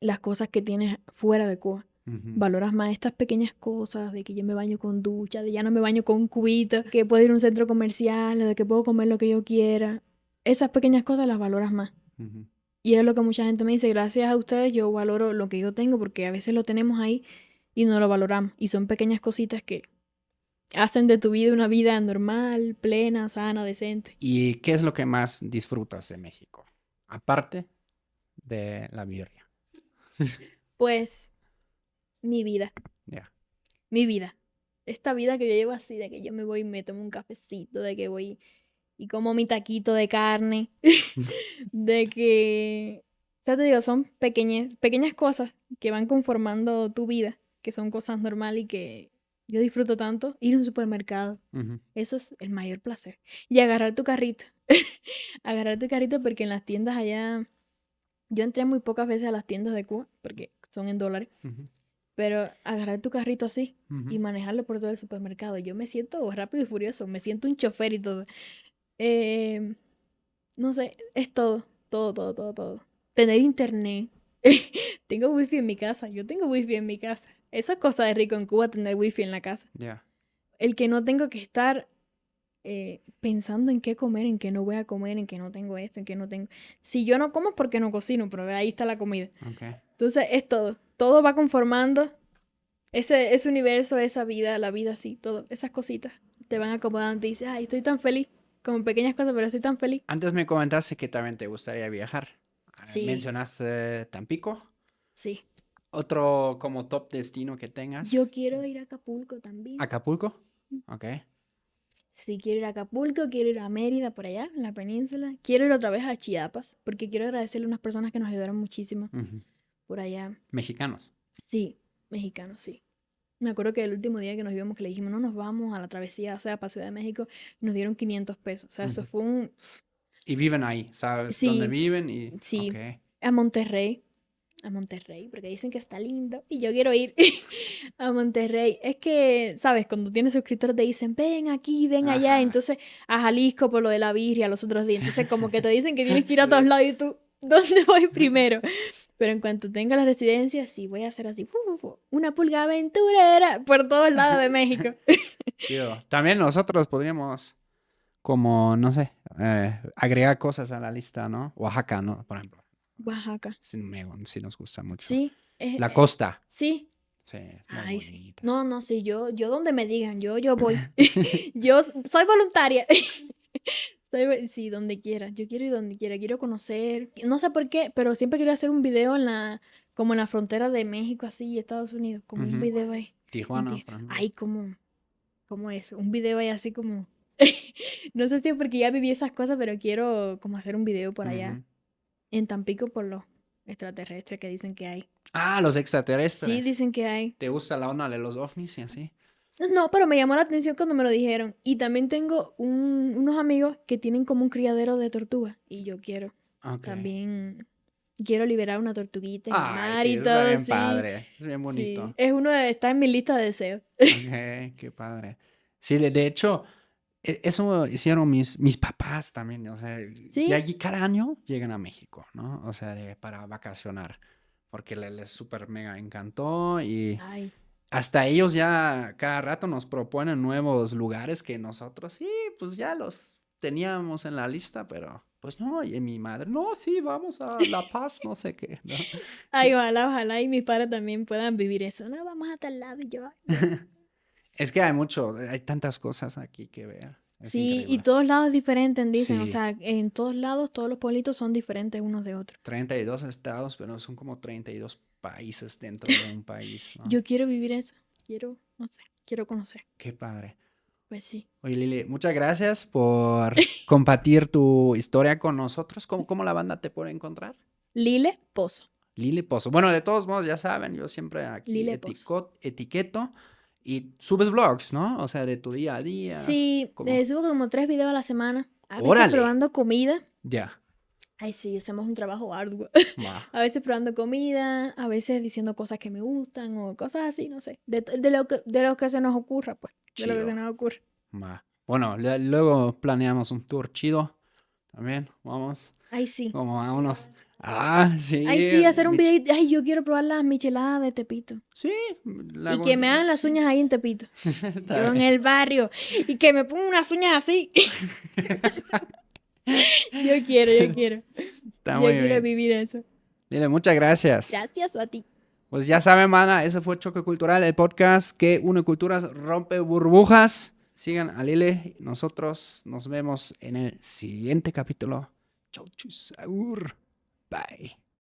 las cosas que tienes fuera de Cuba. ujú, Valoras más estas pequeñas cosas de que yo me baño con ducha, de ya no me baño con un cubito, que puedo ir a un centro comercial, o de que puedo comer lo que yo quiera. Esas pequeñas cosas las valoras más. ujú. Y es lo que mucha gente me dice, gracias a ustedes yo valoro lo que yo tengo porque a veces lo tenemos ahí y no lo valoramos. Y son pequeñas cositas que hacen de tu vida una vida normal, plena, sana, decente. ¿Y qué es lo que más disfrutas de México? Aparte de la birria. Pues mi vida. Ya. mi vida. Esta vida que yo llevo así, de que yo me voy y me tomo un cafecito, de que voy y como mi taquito de carne, de que, ya te digo, son pequeñas cosas que van conformando tu vida, que son cosas normales y que yo disfruto tanto. Ir a un supermercado, eso es el mayor placer. Y agarrar tu carrito, agarrar tu carrito porque en las tiendas allá, yo entré muy pocas veces a las tiendas de Cuba, porque son en dólares, pero agarrar tu carrito así y manejarlo por todo el supermercado, yo me siento rápido y furioso, me siento un chofer y todo. No sé, es todo, todo, todo, todo, todo. Tener internet. Tengo wifi en mi casa, yo tengo wifi en mi casa. Eso es cosa de rico en Cuba, tener wifi en la casa. Ya. El que no tengo que estar pensando en qué comer, en qué no voy a comer, en qué no tengo esto, en qué no tengo... Si yo no como es porque no cocino, pero ahí está la comida. Okay. Entonces es todo. Todo va conformando ese universo, esa vida, la vida así, todo. Esas cositas te van acomodando. Te dices, ay, estoy tan feliz. Como pequeñas cosas, pero estoy tan feliz. Antes me comentaste que también te gustaría viajar. Sí. Mencionaste Tampico. Sí. Otro como top destino que tengas. Yo quiero ir a Acapulco también. ¿Acapulco? Ok. Sí, quiero ir a Acapulco, quiero ir a Mérida, por allá, en la península. Quiero ir otra vez a Chiapas, porque quiero agradecerle a unas personas que nos ayudaron muchísimo por allá. ¿Mexicanos? Sí, mexicanos, sí. Me acuerdo que el último día que nos íbamos, que le dijimos, no nos vamos a la travesía, o sea, para Ciudad de México, nos dieron 500 pesos. O sea, eso fue un... Y viven ahí, ¿sabes Sí, dónde viven? Y... sí. Okay. A Monterrey, porque dicen que está lindo y yo quiero ir a Monterrey. Es que, ¿sabes? Cuando tienes suscriptores te dicen, ven aquí, ven allá. Ajá. Entonces, a Jalisco por lo de la birria los otros días. Entonces, como que te dicen que tienes que ir a Sí. todos lados y tú, ¿dónde voy primero? Pero en cuanto tenga la residencia, sí, voy a hacer así, una pulga aventurera por todos lados de México. Chido. También nosotros podríamos, como, no sé, agregar cosas a la lista, ¿no? Oaxaca, ¿no? Por ejemplo. Oaxaca. Sí, sí nos gusta mucho. Sí. La costa. Sí. Sí, es muy Ay, bonita. sí. No, sí, yo donde me digan, yo voy. Yo soy voluntaria. Sí, donde quiera. Yo quiero ir donde quiera. Quiero conocer. No sé por qué, pero siempre quería hacer un video como en la frontera de México, así, y Estados Unidos. Como un video ahí. Tijuana, por ejemplo. Ay, como eso. Un video ahí así como... No sé si es porque ya viví esas cosas, pero quiero como hacer un video por allá. En Tampico por los extraterrestres que dicen que hay. Ah, los extraterrestres. Sí, dicen que hay. ¿Te gusta la onda de los ovnis y así? No, pero me llamó la atención cuando me lo dijeron. Y también tengo unos amigos que tienen como un criadero de tortugas. Y yo quiero. También quiero liberar una tortuguita en el mar y todo. Está bien sí. Padre. Es bien bonito. Sí. Está en mi lista de deseos. Ok, qué padre. Sí, de hecho, eso hicieron mis papás también. O sea, ¿Sí? y allí cada año llegan a México, ¿no? O sea, para vacacionar. Porque les súper mega encantó y... Ay. Hasta ellos ya cada rato nos proponen nuevos lugares que nosotros, sí, pues ya los teníamos en la lista, pero pues no, y mi madre, no, sí, vamos a La Paz, no sé qué, ¿no? Ay, ojalá y mis padres también puedan vivir eso. No, vamos a tal lado y yo. Es que hay tantas cosas aquí que ver. Es Sí, increíble. y todos lados diferentes, dicen. Sí. O sea, en todos lados, todos los pueblitos son diferentes unos de otros. 32 estados, pero son como 32 países dentro de un país, ¿no? Yo quiero vivir eso. No sé, quiero conocer. Qué padre. Pues sí. Oye, Lili, muchas gracias por compartir tu historia con nosotros. ¿Cómo la banda te puede encontrar? Lile Pozo. Lili Pozo. Bueno, de todos modos, ya saben, yo siempre aquí etiqueto y subes vlogs, ¿no? O sea, de tu día a día. Sí, subo como 3 videos a la semana. A veces ¡Órale! probando comida. Ya. Ay, sí, hacemos un trabajo arduo. Va. A veces probando comida, a veces diciendo cosas que me gustan o cosas así, no sé. De lo que se nos ocurra, pues. De lo que se nos ocurra. Va. Bueno, luego planeamos un tour chido. También, vamos. Ay, sí. Como a unos... Ah, sí. Ay, sí, hacer un video. Ay, yo quiero probar las micheladas de Tepito. Sí. Y que me hagan las uñas ahí en Tepito. Está Yo en bien. el barrio. Y que me pongan unas uñas así. Yo quiero. Está Yo muy quiero bien. vivir eso. Lili, muchas gracias. Gracias a ti. Pues ya saben, mana, eso fue Choque Cultural, el podcast que une culturas, rompe burbujas. Sigan a Lili. Nosotros nos vemos en el siguiente capítulo. Chau, chus, agur. Bye.